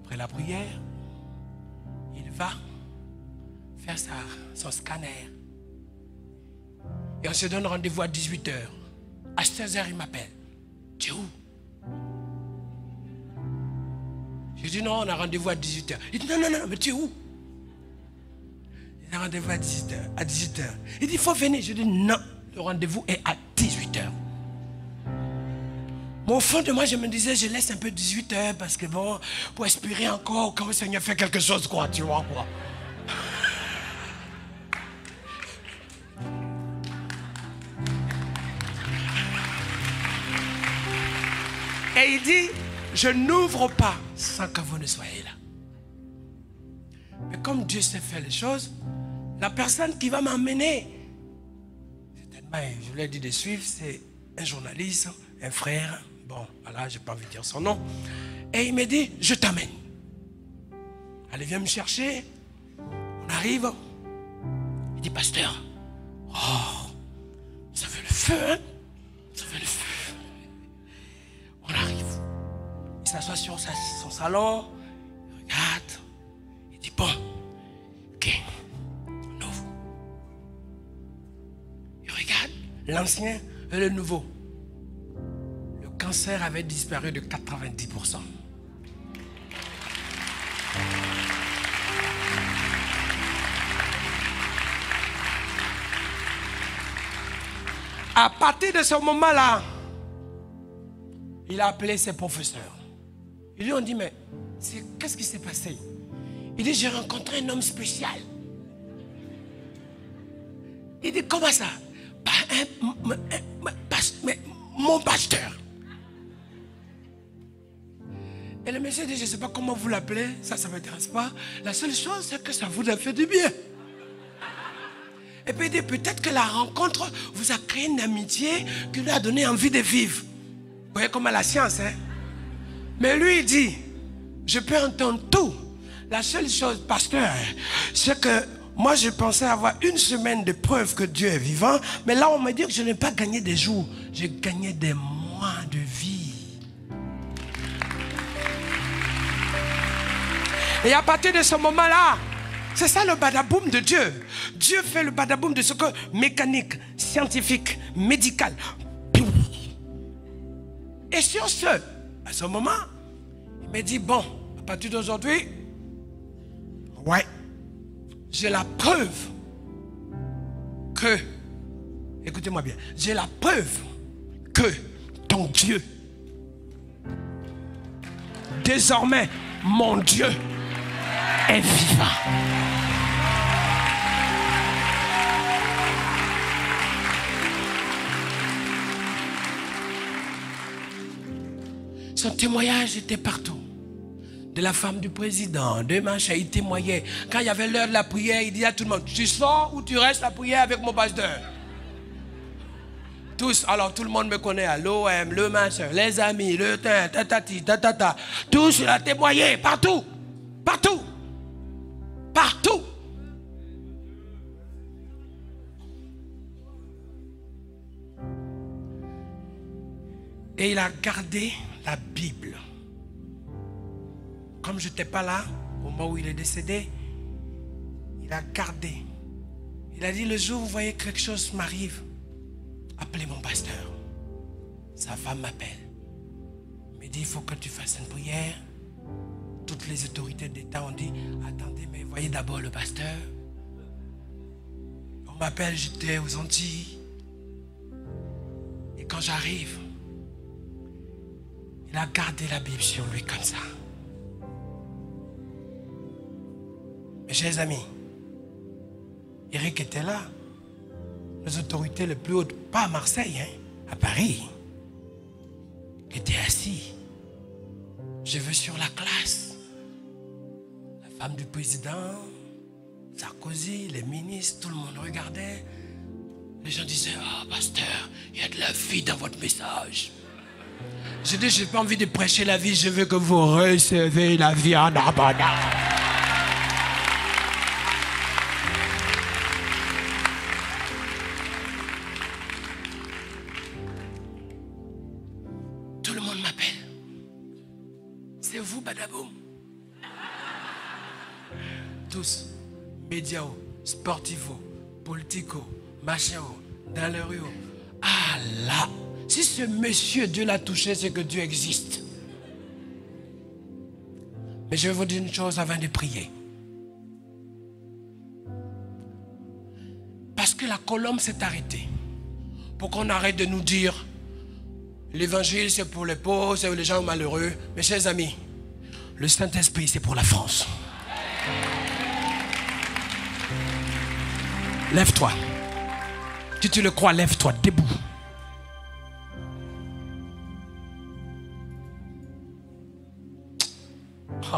Après la prière, il va faire son scanner. Et on se donne rendez-vous à 18h. À 16h, il m'appelle. Tu es où? Je dis non, on a rendez-vous à 18h. Il dit non, mais tu es où? Il a rendez-vous à 18h. Il dit, il faut venir. Je dis non, le rendez-vous est à 18h. Mais au fond de moi, je me disais, je laisse un peu 18h parce que bon, pour espérer encore quand le Seigneur fait quelque chose, quoi, tu vois, quoi. Et il dit, je n'ouvre pas sans que vous ne soyez là. Mais comme Dieu sait faire les choses, la personne qui va m'emmener, je vous l'ai dit de suivre, c'est un journaliste, un frère. Bon, voilà, je n'ai pas envie de dire son nom. Et il me dit, je t'amène. Allez, viens me chercher. On arrive. Il dit, pasteur, oh, ça fait le feu, hein? Ça fait le feu. On arrive. Il s'assoit sur son salon. Il regarde. Il dit, bon, ok, on ouvre. Il regarde l'ancien et le nouveau. Le cancer avait disparu de 90%. À partir de ce moment-là, il a appelé ses professeurs. Ils lui ont dit, mais qu'est-ce qui s'est passé? Il dit, j'ai rencontré un homme spécial. Il dit, comment ça? Mon pasteur. Et le monsieur dit, je ne sais pas comment vous l'appelez, ça ne m'intéresse pas. La seule chose, c'est que ça vous a fait du bien. Et puis il dit, peut-être que la rencontre vous a créé une amitié qui lui a donné envie de vivre. Vous voyez comment la science, hein? Mais lui, il dit, je peux entendre tout. La seule chose, pasteur, c'est que moi je pensais avoir une semaine de preuve que Dieu est vivant, mais là on me dit que je n'ai pas gagné des jours, j'ai gagné des mois de vie. Et à partir de ce moment-là, c'est ça le badaboum de Dieu. Dieu fait le badaboum de ce que mécanique, scientifique, médical. Et sur ce, à ce moment, il m'a dit, bon, à partir d'aujourd'hui, ouais, j'ai la preuve que, écoutez-moi bien, j'ai la preuve que ton Dieu, désormais, mon Dieu, est vivant. Son témoignage était partout. De la femme du président, de machin, il témoignait. Quand il y avait l'heure de la prière, il disait à tout le monde, tu sors ou tu restes à prier avec mon pasteur? Tous, alors tout le monde me connaît, l'OM, le machin, les amis, le tatati, tatata. Tous, il a témoigné, partout. Partout. Partout. Et il a gardé la Bible. Comme je n'étais pas là, au moment où il est décédé, il a gardé. Il a dit, le jour où vous voyez quelque chose m'arrive, appelez mon pasteur. Sa femme m'appelle. Il me dit, il faut que tu fasses une prière. Toutes les autorités d'État ont dit, attendez, mais voyez d'abord le pasteur. On m'appelle, j'étais aux Antilles. Et quand j'arrive, il a gardé la Bible sur lui comme ça. Mes chers amis, Eric était là. Les autorités les plus hautes, pas à Marseille, hein, à Paris, étaient assis. Je vais sur la classe. La femme du président, Sarkozy, les ministres, tout le monde regardait. Les gens disaient, ah, pasteur, il y a de la vie dans votre message. Je dis, je n'ai pas envie de prêcher la vie, je veux que vous recevez la vie en abondance. Tout le monde m'appelle. C'est vous, Badaboum. Tous, médias, sportifs, politiques, machin, dans les rues. Ah là! Si ce monsieur, Dieu l'a touché, c'est que Dieu existe. Mais je vais vous dire une chose avant de prier. Parce que la colombe s'est arrêtée. Pour qu'on arrête de nous dire, l'évangile c'est pour les pauvres, c'est pour les gens malheureux. Mes chers amis, le Saint-Esprit c'est pour la France. Lève-toi. Si tu le crois, lève-toi, debout. Oh.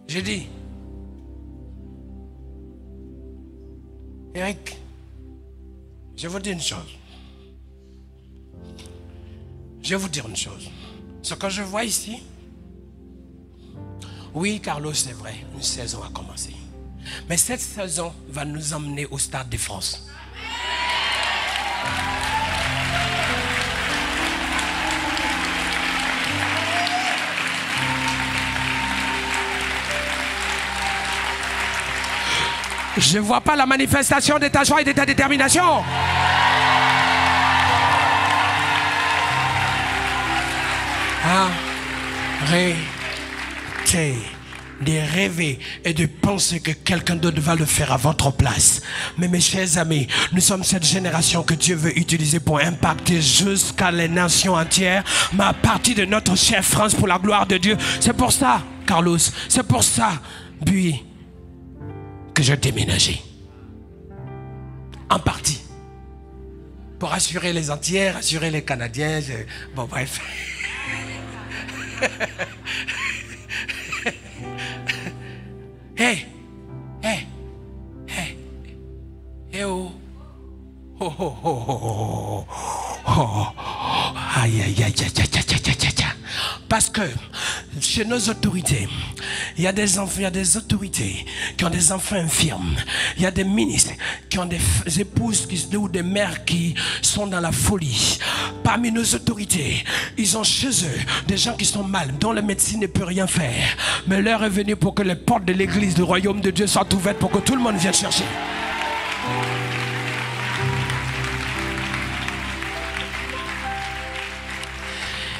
J'ai dit, Eric, je vais vous dire une chose. Je vais vous dire une chose. Ce que je vois ici, oui, Carlos, c'est vrai, une saison a commencé. Mais cette saison va nous emmener au Stade de France. Je ne vois pas la manifestation de ta joie et de ta détermination. Arrêtez de rêver et de penser que quelqu'un d'autre va le faire à votre place. Mais mes chers amis, nous sommes cette génération que Dieu veut utiliser pour impacter jusqu'à les nations entières, mais à partir de notre chère France pour la gloire de Dieu. C'est pour ça, Carlos, c'est pour ça, Buis, que j'ai déménagé. En partie. Pour assurer les entières, assurer les Canadiens. Bon, bref. Hey, hey, hey, hey, oh, oh, oh, oh, oh, oh, aïe, aïe, aïe, aïe, aïe, aïe, aïe, aïe. Parce que chez nos autorités, il y a des enfants, il y a des autorités qui ont des enfants infirmes. Il y a des ministres qui ont des épouses ou des mères qui sont dans la folie. Parmi nos autorités, ils ont chez eux des gens qui sont mal, dont la médecine ne peut rien faire. Mais l'heure est venue pour que les portes de l'église du royaume de Dieu soient ouvertes pour que tout le monde vienne chercher.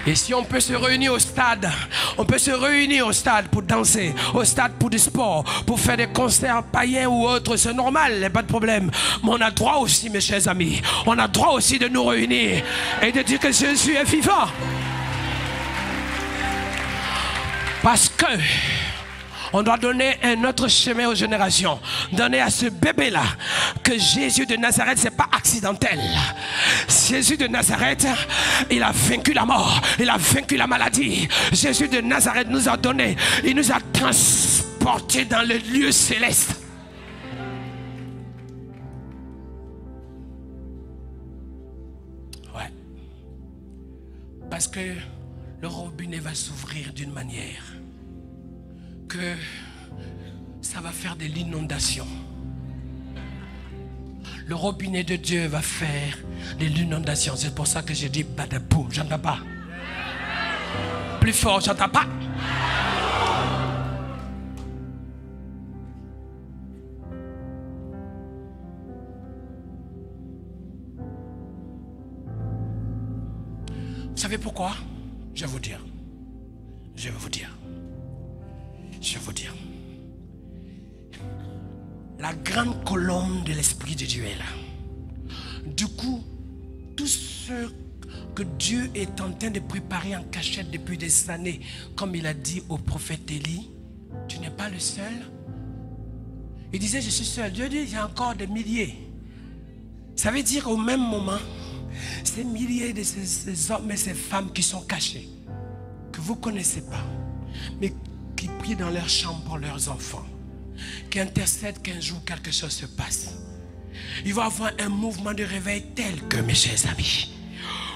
Et si on peut se réunir au stade, on peut se réunir au stade pour danser, au stade pour du sport, pour faire des concerts païens ou autres, c'est normal, il n'y a pas de problème. Mais on a droit aussi, mes chers amis, on a droit aussi de nous réunir et de dire que Jésus est vivant. Parce que on doit donner un autre chemin aux générations. Donner à ce bébé-là que Jésus de Nazareth, ce n'est pas accidentel. Jésus de Nazareth, il a vaincu la mort. Il a vaincu la maladie. Jésus de Nazareth nous a donné. Il nous a transportés dans le lieu céleste. Ouais. Parce que le robinet va s'ouvrir d'une manière que ça va faire de l'inondation. Le robinet de Dieu va faire de l'inondation. C'est pour ça que je dis badaboum. J'entends pas. Plus fort, j'entends pas. Vous savez pourquoi? Je vais vous dire. Je vais vous dire. Je vais vous dire. La grande colonne de l'Esprit de Dieu est là. Du coup, tout ce que Dieu est en train de préparer en cachette depuis des années, comme il a dit au prophète Élie, tu n'es pas le seul. Il disait, je suis seul. Dieu dit, il y a encore des milliers. Ça veut dire au même moment, ces milliers de ces hommes et ces femmes qui sont cachés, que vous ne connaissez pas, mais qui prient dans leur chambre pour leurs enfants, qui intercèdent qu'un jour quelque chose se passe. Il va y avoir un mouvement de réveil tel que, mes chers amis,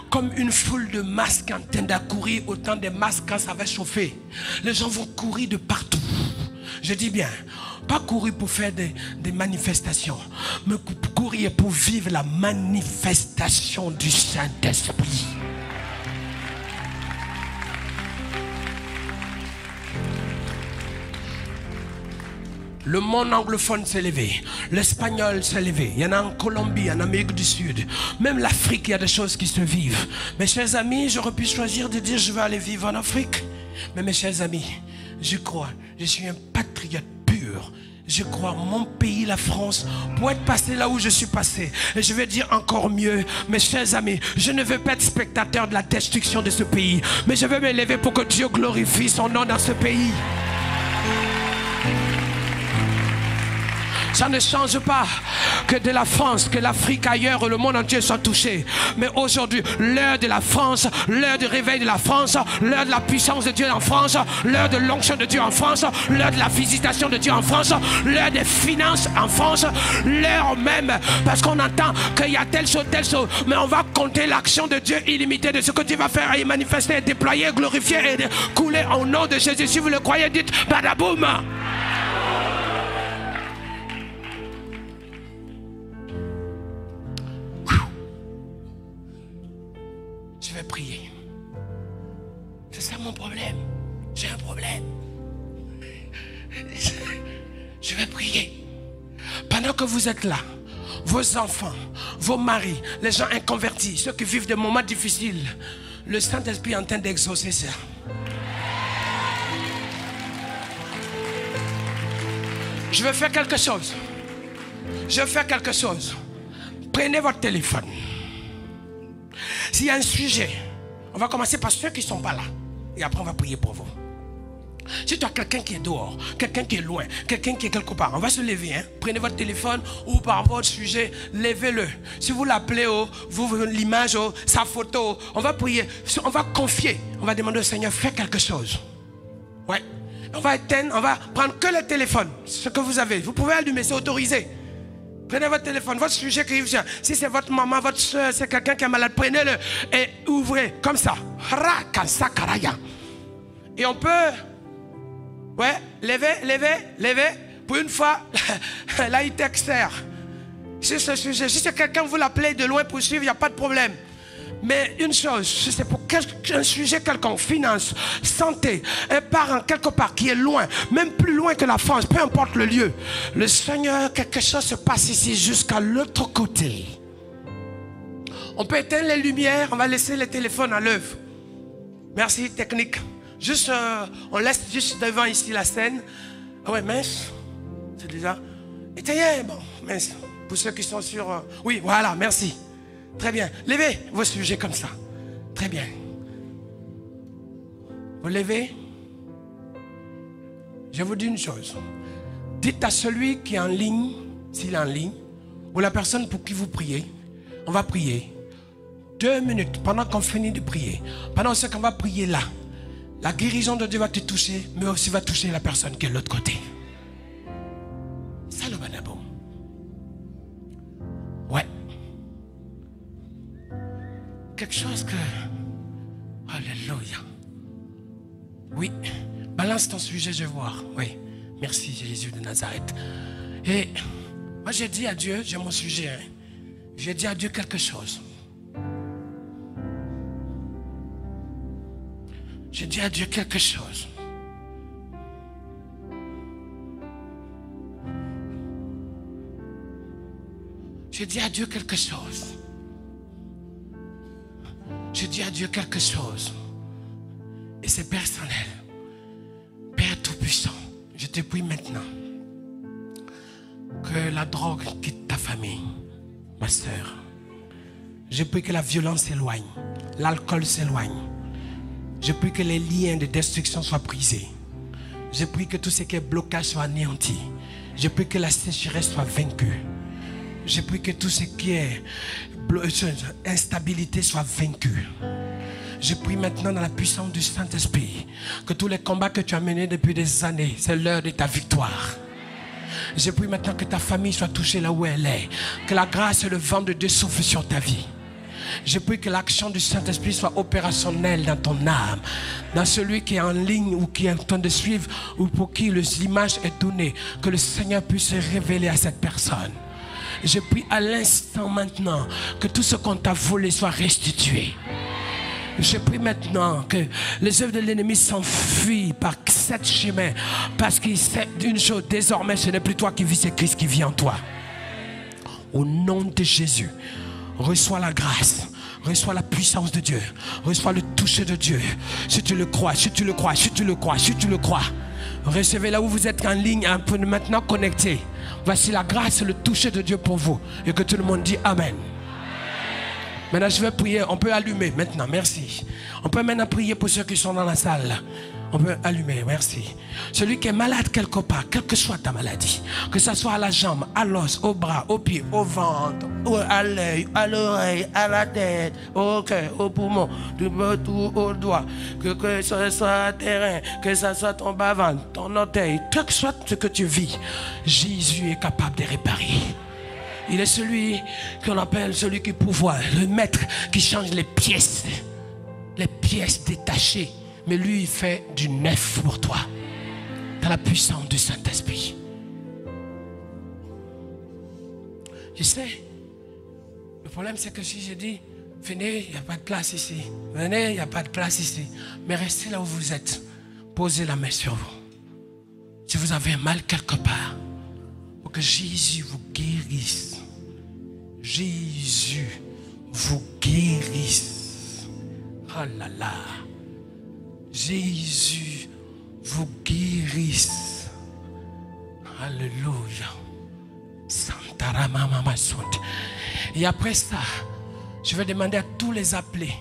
comme une foule de masques en train d'accourir, autant de masques quand ça va chauffer. Les gens vont courir de partout. Je dis bien, pas courir pour faire des manifestations, mais courir pour vivre la manifestation du Saint-Esprit. Le monde anglophone s'est levé, l'espagnol s'est levé, il y en a en Colombie, en Amérique du Sud, même l'Afrique, il y a des choses qui se vivent. Mes chers amis, j'aurais pu choisir de dire je vais aller vivre en Afrique. Mais mes chers amis, je crois, je suis un patriote pur. Je crois mon pays, la France, pour être passé là où je suis passé. Et je vais dire encore mieux, mes chers amis, je ne veux pas être spectateur de la destruction de ce pays, mais je veux m'élever pour que Dieu glorifie son nom dans ce pays. Ça ne change pas que de la France, que l'Afrique ailleurs, le monde entier soit touché. Mais aujourd'hui, l'heure de la France, l'heure du réveil de la France, l'heure de la puissance de Dieu en France, l'heure de l'onction de Dieu en France, l'heure de la visitation de Dieu en France, l'heure des finances en France, l'heure même, parce qu'on entend qu'il y a telle chose, mais on va compter l'action de Dieu illimitée de ce que Dieu va faire et manifester, déployer, glorifier et couler au nom de Jésus. Si vous le croyez, dites badaboum. Je vais prier. C'est ça mon problème. J'ai un problème. Je vais prier. Pendant que vous êtes là, vos enfants, vos maris, les gens inconvertis, ceux qui vivent des moments difficiles, le Saint-Esprit est en train d'exaucer ça. Je vais faire quelque chose. Je vais faire quelque chose. Prenez votre téléphone. S'il y a un sujet, on va commencer par ceux qui ne sont pas là. Et après, on va prier pour vous. Si tu as quelqu'un qui est dehors, quelqu'un qui est loin, quelqu'un qui est quelque part, on va se lever. Hein? Prenez votre téléphone ou par votre sujet, levez-le. Si vous l'appelez, l'image, sa photo, on va prier. On va confier. On va demander au Seigneur, fais quelque chose. Ouais. On va éteindre, on va prendre que le téléphone. Ce que vous avez. Vous pouvez allumer, c'est autorisé. Prenez votre téléphone, votre sujet qui vient. Si c'est votre maman, votre soeur, c'est quelqu'un qui est malade, prenez-le et ouvrez comme ça. Et on peut... Ouais, lever. Pour une fois, là, il t'externe. Si c'est quelqu'un, vous l'appelez de loin pour suivre, il n'y a pas de problème. Mais une chose, si c'est pour un sujet quelconque, finance, santé, un parent quelque part qui est loin, même plus loin que la France, peu importe le lieu, le Seigneur, quelque chose se passe ici jusqu'à l'autre côté. On peut éteindre les lumières, on va laisser les téléphones à l'œuvre. Merci, technique. Juste, on laisse juste devant ici la scène. Ah ouais, mince. C'est déjà... Éteignez, bon, mince. Pour ceux qui sont sur... Oui, voilà, merci. Très bien. Levez vos sujets comme ça. Très bien. Vous levez. Je vous dis une chose. Dites à celui qui est en ligne, s'il est en ligne, ou la personne pour qui vous priez, on va prier 2 minutes pendant qu'on finit de prier. Pendant ce qu'on va prier là, la guérison de Dieu va te toucher, mais aussi va toucher la personne qui est de l'autre côté. Salut, Banabo. Ouais. Quelque chose que... Alléluia. Oui. Balance ton sujet, je vais voir. Oui. Merci, Jésus de Nazareth. Et moi, j'ai dit à Dieu, j'ai mon sujet. Hein. J'ai dit à Dieu quelque chose. J'ai dit à Dieu quelque chose. J'ai dit à Dieu quelque chose. J'ai dit à Dieu quelque chose. Et c'est personnel. Père Tout-Puissant, je te prie maintenant que la drogue quitte ta famille, ma soeur. Je prie que la violence s'éloigne, l'alcool s'éloigne. Je prie que les liens de destruction soient brisés. Je prie que tout ce qui est blocage soit anéanti. Je prie que la sécheresse soit vaincue. Je prie que tout ce qui est instabilité soit vaincu. Je prie maintenant dans la puissance du Saint-Esprit que tous les combats que tu as menés depuis des années, c'est l'heure de ta victoire. Je prie maintenant que ta famille soit touchée là où elle est. Que la grâce et le vent de Dieu soufflent sur ta vie. Je prie que l'action du Saint-Esprit soit opérationnelle dans ton âme, dans celui qui est en ligne ou qui est en train de suivre ou pour qui l'image est donnée, que le Seigneur puisse se révéler à cette personne. Je prie à l'instant maintenant que tout ce qu'on t'a volé soit restitué. Je prie maintenant que les œuvres de l'ennemi s'enfuient par cet chemin, parce qu'il sait d'une chose, désormais ce n'est plus toi qui vis, c'est Christ qui vit en toi. Au nom de Jésus, reçois la grâce, reçois la puissance de Dieu, reçois le toucher de Dieu. Si tu le crois, si tu le crois, si tu le crois, si tu le crois, recevez là où vous êtes en ligne, un peu maintenant connecté. Voici la grâce et le toucher de Dieu pour vous. Et que tout le monde dit Amen. Maintenant je vais prier, on peut allumer maintenant, merci. On peut maintenant prier pour ceux qui sont dans la salle. On peut allumer, merci. Celui qui est malade quelque part, quelle que soit ta maladie, que ce soit à la jambe, à l'os, au bras, au pied, au ventre, à l'œil, à l'oreille, à la tête, au cœur, au poumon, du tout au doigt, que ce soit terrain, que ce soit ton bas-ventre, ton orteil, quel que soit ce que tu vis, Jésus est capable de réparer. Il est celui qu'on appelle celui qui pourvoit, le maître qui change les pièces détachées. Mais lui, il fait du neuf pour toi. Dans la puissance du Saint-Esprit. Je sais. Le problème, c'est que si je dis, venez, il n'y a pas de place ici. Venez, il n'y a pas de place ici. Mais restez là où vous êtes. Posez la main sur vous. Si vous avez un mal quelque part, pour que Jésus vous guérisse. Jésus vous guérisse. Oh là là. Jésus vous guérisse. Alléluia. Et après ça, je vais demander à tous les appelés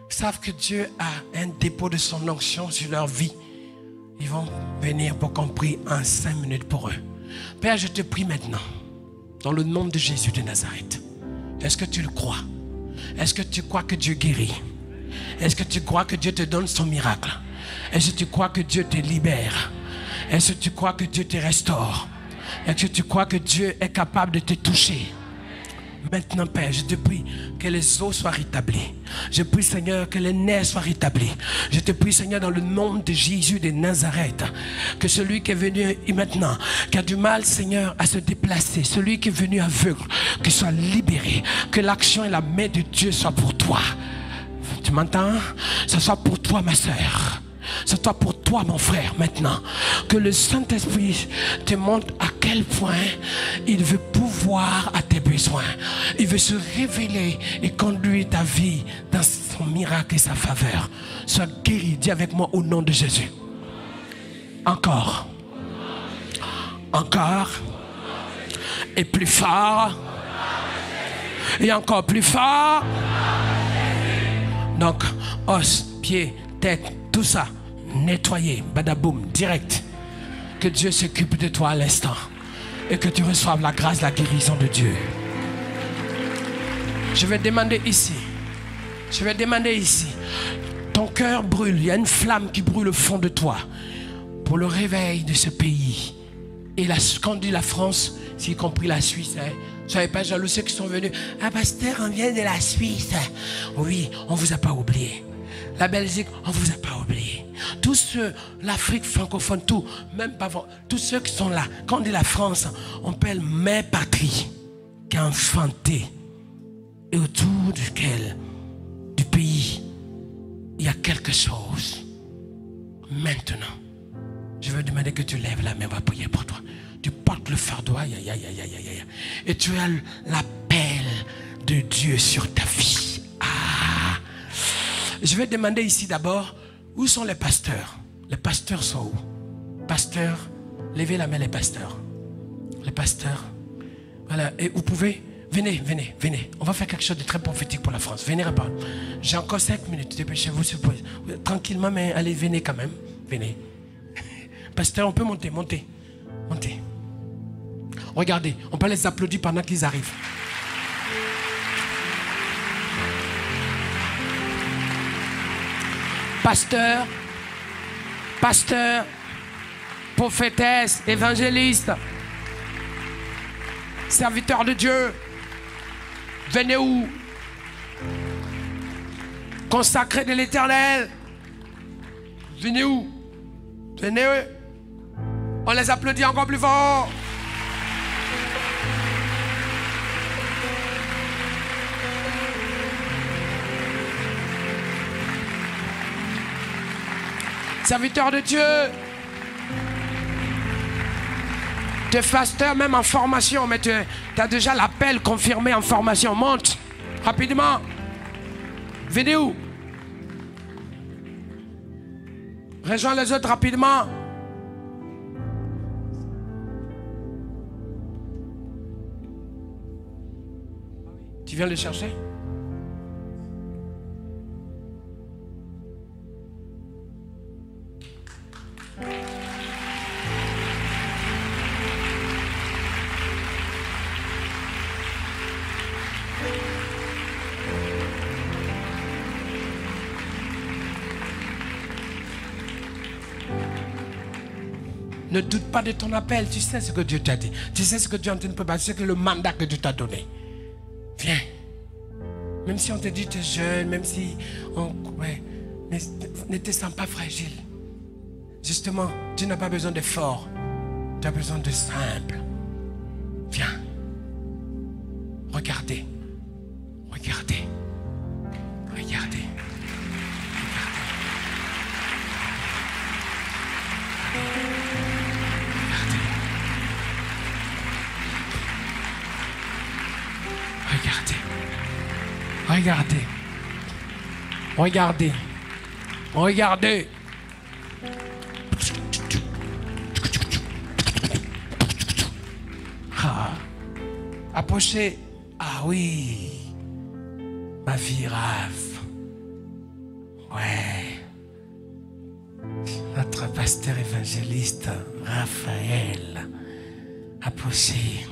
qui savent que Dieu a un dépôt de son onction sur leur vie. Ils vont venir pour qu'on prie en 5 minutes pour eux. Père, je te prie maintenant, dans le nom de Jésus de Nazareth. Est-ce que tu le crois? Est-ce que tu crois que Dieu guérit? Est-ce que tu crois que Dieu te donne son miracle? Est-ce que tu crois que Dieu te libère? Est-ce que tu crois que Dieu te restaure? Est-ce que tu crois que Dieu est capable de te toucher? Maintenant, Père, je te prie que les os soient rétablis. Je prie, Seigneur, que les nerfs soient rétablis. Je te prie, Seigneur, dans le nom de Jésus de Nazareth, que celui qui est venu maintenant, qui a du mal, Seigneur, à se déplacer, celui qui est venu aveugle, qu'il soit libéré, que l'action et la main de Dieu soient pour toi. Tu m'entends? Ce soit pour toi, ma soeur. Ce soit pour toi, mon frère, maintenant. Que le Saint-Esprit te montre à quel point il veut pouvoir à tes besoins. Il veut se révéler et conduire ta vie dans son miracle et sa faveur. Sois guéri. Dis avec moi au nom de Jésus. Encore. Encore. Et plus fort. Et encore plus fort. Donc, os, pied, tête, tout ça. Nettoyer, badaboum, direct. Que Dieu s'occupe de toi à l'instant. Et que tu reçoives la grâce, la guérison de Dieu. Je vais demander ici. Je vais demander ici. Ton cœur brûle. Il y a une flamme qui brûle au fond de toi. Pour le réveil de ce pays. Et quand on dit la France, c'est y compris la Suisse. Hein. Soyez pas jaloux ceux qui sont venus. Ah, pasteur, on vient de la Suisse. Oui, on ne vous a pas oublié. La Belgique, on ne vous a pas oublié. Tous ceux, l'Afrique francophone, tout, même pas tous ceux qui sont là. Quand on dit la France, on parle mère patrie qui a enfanté. Et autour duquel, du pays, il y a quelque chose. Maintenant, je veux demander que tu lèves la main, on va prier pour toi. Tu portes le fardeau, aïe, aïe, aïe, aïe, aïe, aïe. Et tu as l'appel de Dieu sur ta vie. Je vais demander ici d'abord, où sont les pasteurs? Les pasteurs sont où? Pasteurs, levez la main les pasteurs. Les pasteurs. Voilà, et vous pouvez, venez, venez, venez. On va faire quelque chose de très prophétique pour la France. Venez répondre. J'ai encore 5 minutes, dépêchez-vous, tranquillement, mais allez, venez quand même. Venez. Pasteur, on peut monter, monter, monter. Regardez, on peut les applaudir pendant qu'ils arrivent. Pasteur, pasteur, prophétesse, évangéliste, serviteur de Dieu, venez où? Consacré de l'Éternel, venez où? Venez où? On les applaudit encore plus fort. Serviteur de Dieu, tu es pasteur même en formation, mais tu as déjà l'appel confirmé en formation. Monte rapidement. Venez où? Rejoins les autres rapidement. Tu viens le chercher? Ne doute pas de ton appel. Tu sais ce que Dieu t'a dit. Tu sais ce que Dieu est en train de préparer. C'est le mandat que Dieu t'a donné. Viens. Même si on te dit que tu es jeune, même si ouais, ne te sens pas fragile. Justement, tu n'as pas besoin d'effort. Tu as besoin de simple. Viens. Regardez. Regardez. Regardez. Regardez. Regardez. Regardez. Ah. Approchez. Ah oui. Ma vie rave. Ouais. Notre pasteur évangéliste Raphaël. Approchez.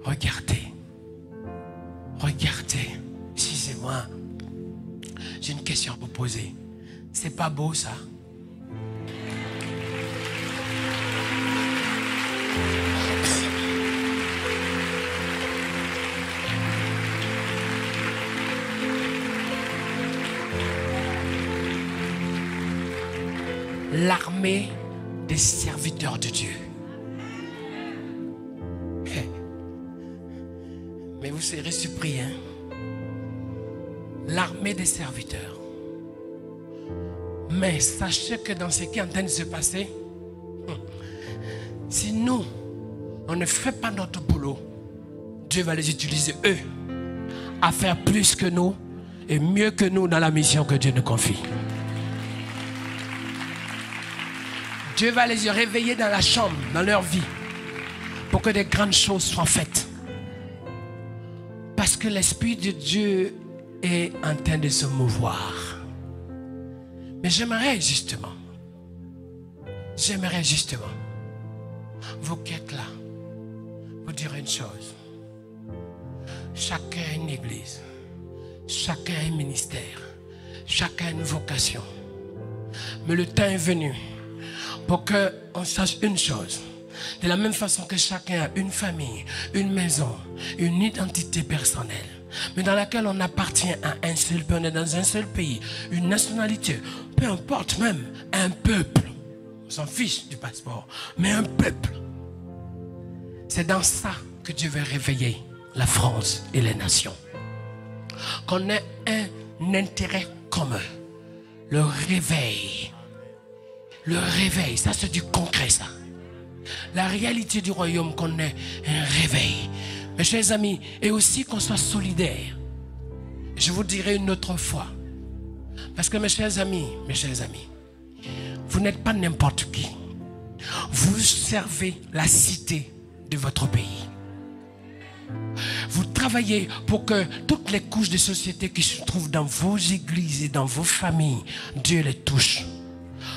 Regardez. Regardez. Excusez-moi. J'ai une question à vous poser. C'est pas beau ça? l'armée des serviteurs de Dieu. Mais vous serez surpris, hein? L'armée des serviteurs. Mais sachez que dans ce qui est en train de se passer, si nous, on ne fait pas notre boulot, Dieu va les utiliser, eux, à faire plus que nous et mieux que nous dans la mission que Dieu nous confie. Dieu va les réveiller dans la chambre, dans leur vie, pour que des grandes choses soient faites. Parce que l'Esprit de Dieu est en train de se mouvoir. Mais j'aimerais justement, vous qui êtes là, vous dire une chose. Chacun a une église, chacun a un ministère, chacun a une vocation. Mais le temps est venu pour qu'on sache une chose. De la même façon que chacun a une famille, une maison, une identité personnelle, mais dans laquelle on appartient à un seul pays, on est dans un seul pays, une nationalité, peu importe même, un peuple. On s'en fiche du passeport, mais un peuple. C'est dans ça que Dieu veut réveiller la France et les nations. Qu'on ait un intérêt commun. Le réveil. Le réveil, ça c'est du concret ça. La réalité du royaume, qu'on ait un réveil. Mes chers amis, et aussi qu'on soit solidaires. Je vous dirai une autre fois. Parce que mes chers amis, vous n'êtes pas n'importe qui. Vous servez la cité de votre pays. Vous travaillez pour que toutes les couches de société qui se trouvent dans vos églises et dans vos familles, Dieu les touche.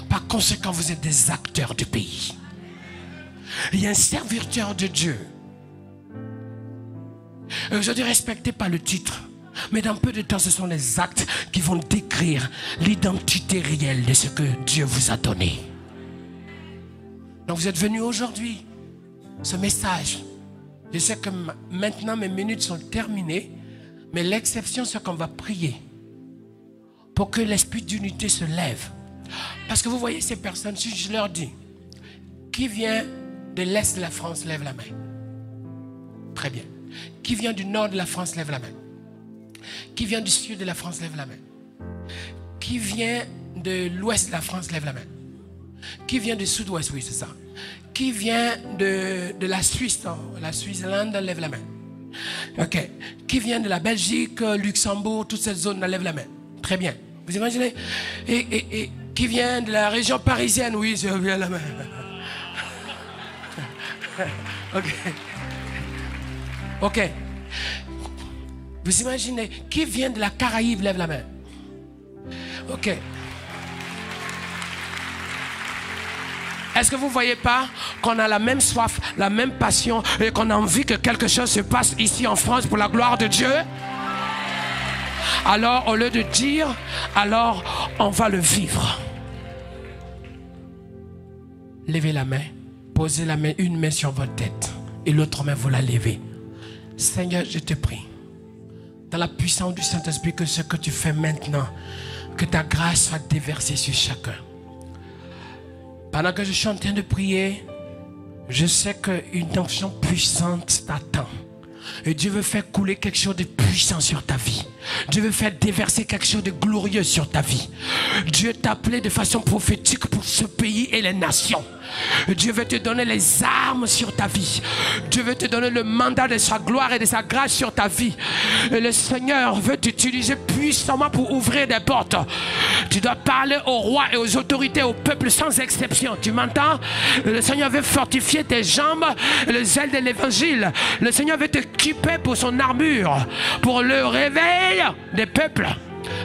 Par conséquent, vous êtes des acteurs du pays. Il y a un serviteur de Dieu. Aujourd'hui, respecté par le titre. Mais dans peu de temps, ce sont les actes qui vont décrire l'identité réelle de ce que Dieu vous a donné. Donc vous êtes venus aujourd'hui. Ce message. Je sais que maintenant mes minutes sont terminées. Mais l'exception, c'est qu'on va prier. Pour que l'esprit d'unité se lève. Parce que vous voyez ces personnes, si je leur dis, qui vient de l'est de la France, lève la main. Très bien. Qui vient du nord de la France, lève la main. Qui vient du sud de la France, lève la main. Qui vient de l'ouest de la France, lève la main. Qui vient du sud-ouest, oui c'est ça. Qui vient de la Suisse, la Suisse-Lande, lève la main. Ok. Qui vient de la Belgique, Luxembourg, toute cette zone, lève la main. Très bien. Vous imaginez? Et qui vient de la région parisienne, oui, je lève la main. Ok. Ok. Vous imaginez, qui vient de la Caraïbe, lève la main. Ok. Est-ce que vous ne voyez pas qu'on a la même soif, la même passion et qu'on a envie que quelque chose se passe ici en France pour la gloire de Dieu? Alors, au lieu de dire, alors on va le vivre. Levez la main, posez la main, une main sur votre tête et l'autre main vous la levez. Seigneur, je te prie, dans la puissance du Saint-Esprit, que ce que tu fais maintenant, que ta grâce soit déversée sur chacun. Pendant que je suis en train de prier, je sais qu'une onction puissante t'attend. Et Dieu veut faire couler quelque chose de puissant sur ta vie. Dieu veut faire déverser quelque chose de glorieux sur ta vie. Dieu t'a appelé de façon prophétique pour ce pays et les nations. Dieu veut te donner les armes sur ta vie. Dieu veut te donner le mandat de sa gloire et de sa grâce sur ta vie. Et le Seigneur veut t'utiliser puissamment pour ouvrir des portes. Tu dois parler aux rois et aux autorités, au peuple sans exception. Tu m'entends? Le Seigneur veut fortifier tes jambes, le zèle de l'évangile. Le Seigneur veut t'équiper pour son armure, pour le réveil des peuples.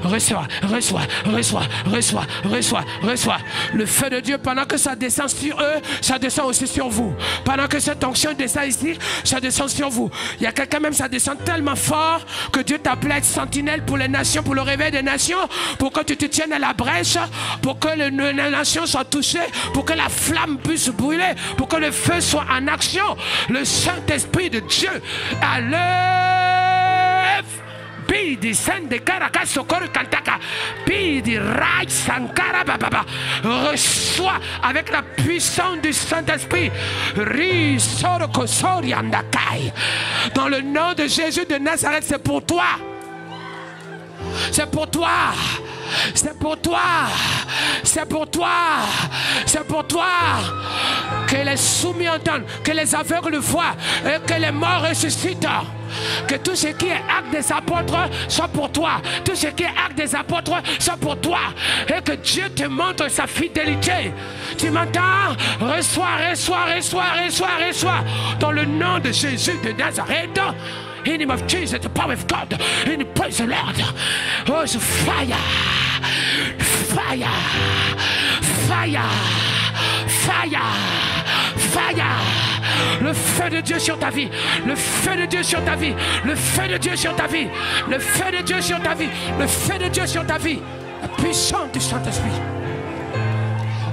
Reçois, reçois, reçois, reçois, reçois, reçois. Le feu de Dieu, pendant que ça descend sur eux, ça descend aussi sur vous. Pendant que cette onction descend ici, ça descend sur vous. Il y a quelqu'un même, ça descend tellement fort que Dieu t'appelle à être sentinelle pour les nations, pour le réveil des nations, pour que tu te tiennes à la brèche, pour que les nations soient touchées, pour que la flamme puisse brûler, pour que le feu soit en action. Le Saint-Esprit de Dieu à l'œuvre. Pi di sende Caracas Socorro Cantaka. Pi
dit Rai Sankara Baba. Reçois avec la puissance du Saint-Esprit. Dans le nom de Jésus de Nazareth, c'est pour toi. C'est pour toi. C'est pour toi. C'est pour toi. C'est pour toi. Que les soumis entendent, que les aveugles voient et que les morts ressuscitent. Que tout ce qui est acte des apôtres soit pour toi. Tout ce qui est acte des apôtres soit pour toi. Et que Dieu te montre sa fidélité. Tu m'entends? Reçois, reçois, reçois, reçois, reçois. Dans le nom de Jésus de Nazareth. In the name of Jesus, the power of God. In the praise the Lord. Oh, it's fire. Fire. Fire. Fire. Fire. Le feu de Dieu sur ta vie. Le feu de Dieu sur ta vie. Le feu de Dieu sur ta vie. Le feu de Dieu sur ta vie. Le feu de Dieu sur ta vie. La puissance du Saint-Esprit.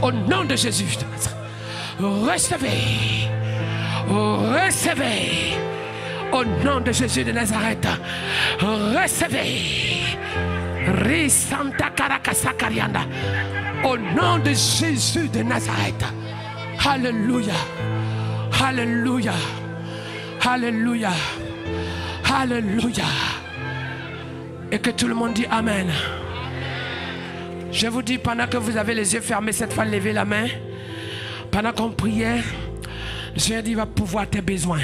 Au nom de Jésus. Recevez. Recevez. Au nom de Jésus de Nazareth, recevez. Au nom de Jésus de Nazareth. Alléluia. Alléluia. Alléluia. Alléluia. Et que tout le monde dit Amen. Je vous dis, pendant que vous avez les yeux fermés, cette fois levez la main. Pendant qu'on priait, le Seigneur dit, il va pouvoir tes besoins.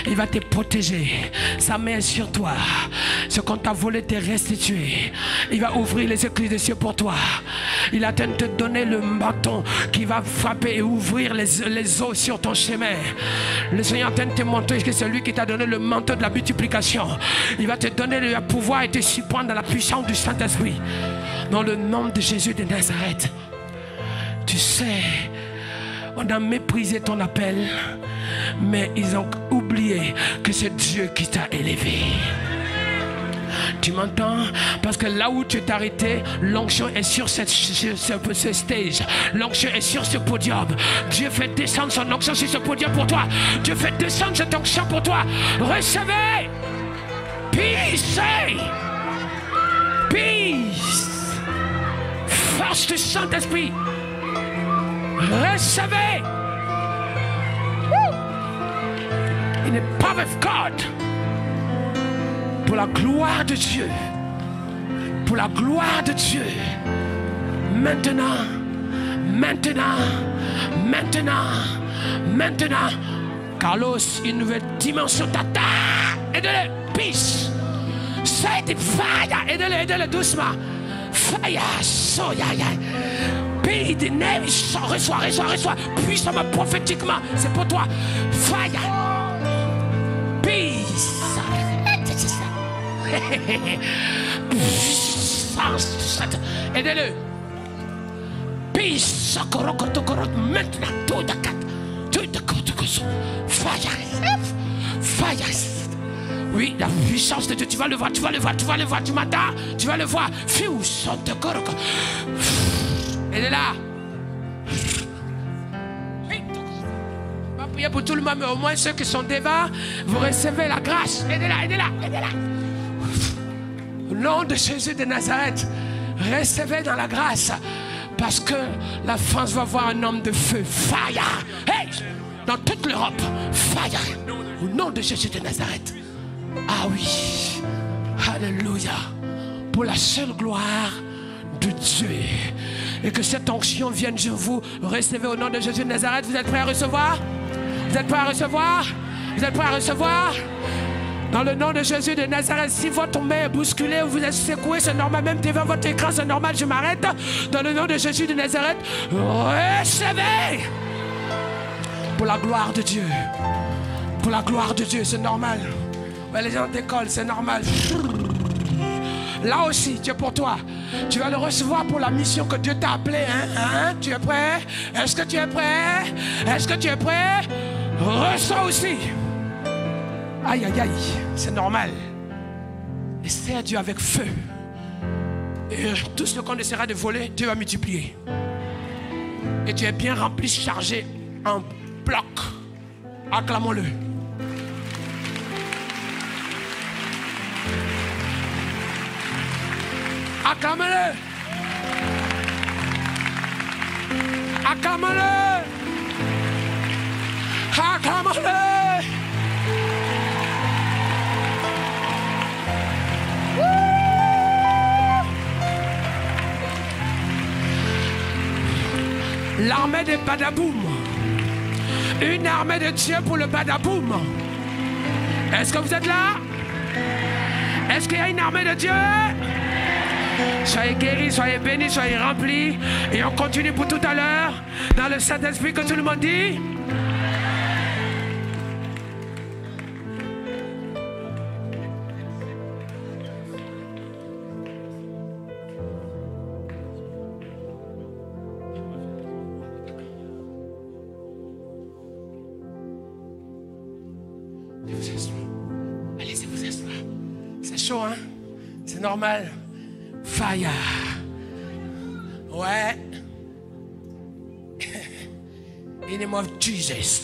Il va te protéger. Sa main est sur toi. Ce qu'on t'a volé t'est restitué. Il va ouvrir les écluses des cieux pour toi. Il a de te donner le bâton qui va frapper et ouvrir les eaux sur ton chemin. Le Seigneur est en train de te montrer que c'est lui qui t'a donné le manteau de la multiplication. Il va te donner le pouvoir et te surprendre dans la puissance du Saint-Esprit. Dans le nom de Jésus de Nazareth. Tu sais, on a méprisé ton appel, mais ils ont oublié que c'est Dieu qui t'a élevé. Tu m'entends? Parce que là où tu t'es arrêté, l'onction est sur ce stage. L'onction est sur ce podium. Dieu fait descendre son onction sur ce podium pour toi. Dieu fait descendre cette onction pour toi. Recevez. Peace. Peace. Force du Saint-Esprit. Recevez. In the power of God. Pour la gloire de Dieu. Pour la gloire de Dieu. Maintenant. Maintenant. Maintenant. Maintenant. Carlos, une nouvelle dimension t'attend. Aide-le. Peace. Say the fire. Aide-le, aide-le doucement. Fire. So, Pays des neiges, reçois, reçois, reçois. Puissamment, prophétiquement, c'est pour toi. Fire. Peace. Puissance. Aidez-le. Peace. Maintenant, tout de fire. Fire. Oui, la puissance de Dieu, tu vas le voir, tu vas le voir, tu vas le voir, tu m'entends, tu vas le voir. Fuse. Elle est là. On va prier pour tout le monde, mais au moins ceux qui sont devant, vous recevez la grâce. Aidez-la, aidez-la, aidez-la. Au nom de Jésus de Nazareth, recevez dans la grâce. Parce que la France va voir un homme de feu. Fire. Hey! Dans toute l'Europe. Fire. Au nom de Jésus de Nazareth. Ah oui. Alléluia. Pour la seule gloire de Dieu. Et que cette onction vienne sur vous. Recevez au nom de Jésus de Nazareth. Vous êtes prêts à recevoir? Vous êtes prêts à recevoir? Vous êtes prêts à recevoir? Dans le nom de Jésus de Nazareth, si votre main est bousculée ou vous êtes secoué, c'est normal. Même devant votre écran, c'est normal. Je m'arrête. Dans le nom de Jésus de Nazareth, recevez. Pour la gloire de Dieu. Pour la gloire de Dieu, c'est normal. Ouais, les gens décollent, c'est normal. Là aussi, Dieu pour toi. Tu vas le recevoir pour la mission que Dieu t'a appelé. Hein? Tu es prêt? Est-ce que tu es prêt? Est-ce que tu es prêt? Reçois aussi. Aïe, aïe, aïe. C'est normal. Et sers Dieu avec feu. Et tout ce qu'on essaiera de voler, Dieu va multiplier. Et tu es bien rempli, chargé en bloc. Acclamons-le. Acclamez-le.
Acclamons-le. Acclamons-le. L'armée des Badaboum. Une armée de Dieu pour le Badaboum. Est-ce que vous êtes là? Est-ce qu'il y a une armée de Dieu? Soyez guéris, soyez bénis, soyez remplis. Et on continue pour tout à l'heure. Dans le Saint-Esprit que tout le monde dit. Allez-y vous asseoir. C'est chaud, hein? C'est normal. Fire. Ouais. In the name of Jesus.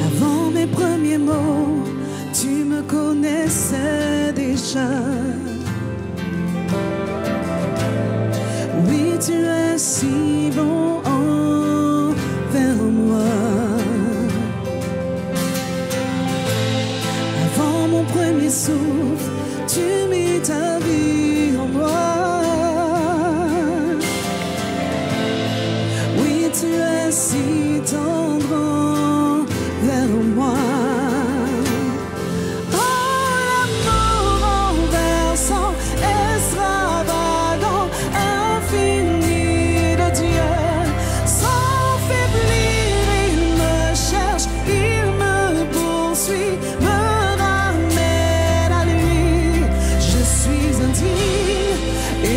Avant mes premiers mots, tu me connaissais déjà. Oui, tu es si bon envers moi. Avant mon premier souffle, tu mis ta vie en moi. Oui, tu es si tendre envers moi.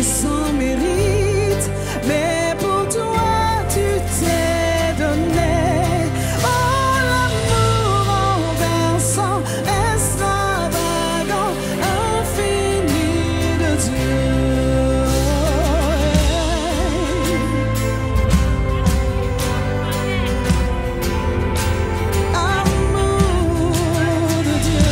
Sans mérite, mais pour toi tu t'es donné. Oh, l'amour renversant, extravagant, infini de Dieu. Amour de Dieu.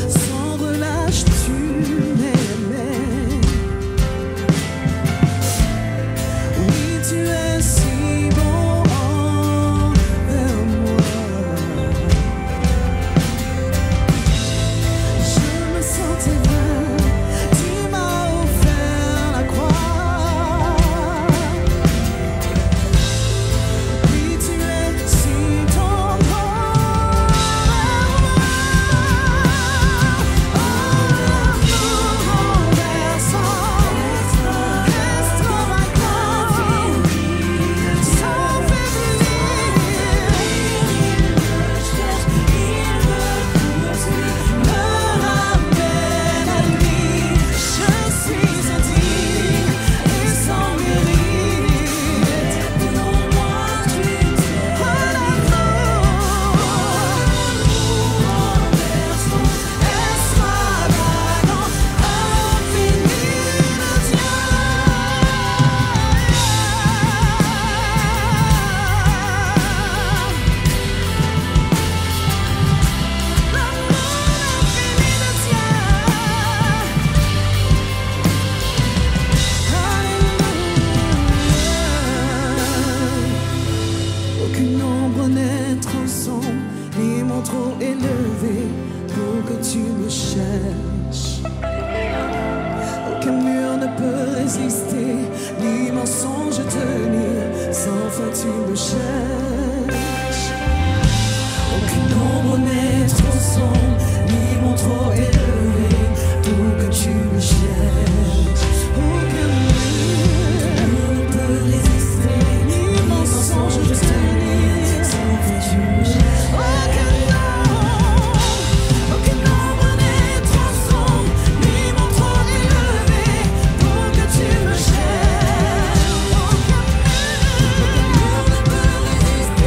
Sans relâche, tu m'aimais. Oui, tu es si bon envers moi. Je me sentais vain, tu m'as offert la croix. Oui, tu es si tendre. Aucune ombre n'est trop sombre, ni mon trop élevé pour que tu me cherches. Aucun mur ne peut résister, ni mensonge tenir, sans fin tu me cherches. Aucune ombre n'est trop sombre, ni mon trop élevé pour que tu me cherches. Aucun mur ne peut résister, ni mensonge tenir, sans fin tu me cherches. Aucune ombre n'est trop sombre, ni mon trop élevé pour que tu me cherches. Aucun mur ne peut résister.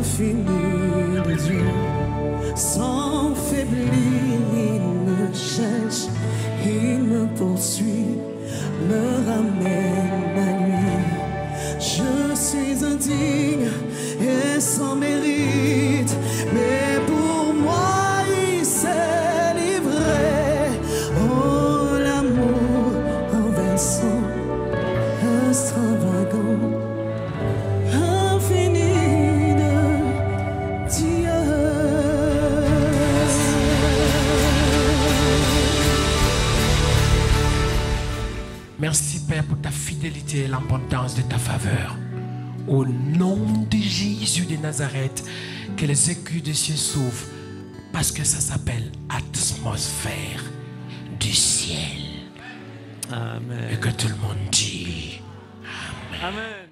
infini de Dieu. Sans faiblir, il me cherche, il me poursuit, me ramène à lui. Je suis indigne et sans mérite, mais pour moi il s'est livré. Oh, l'amour renversant, extravagant, infini de Dieu.
Merci Père pour ta fidélité et l'abondance de ta faveur. Au nom de Jésus de Nazareth, que les écus des cieux s'ouvrent, parce que ça s'appelle atmosphère du ciel.
Amen.
Et que tout le monde dit Amen.
Amen.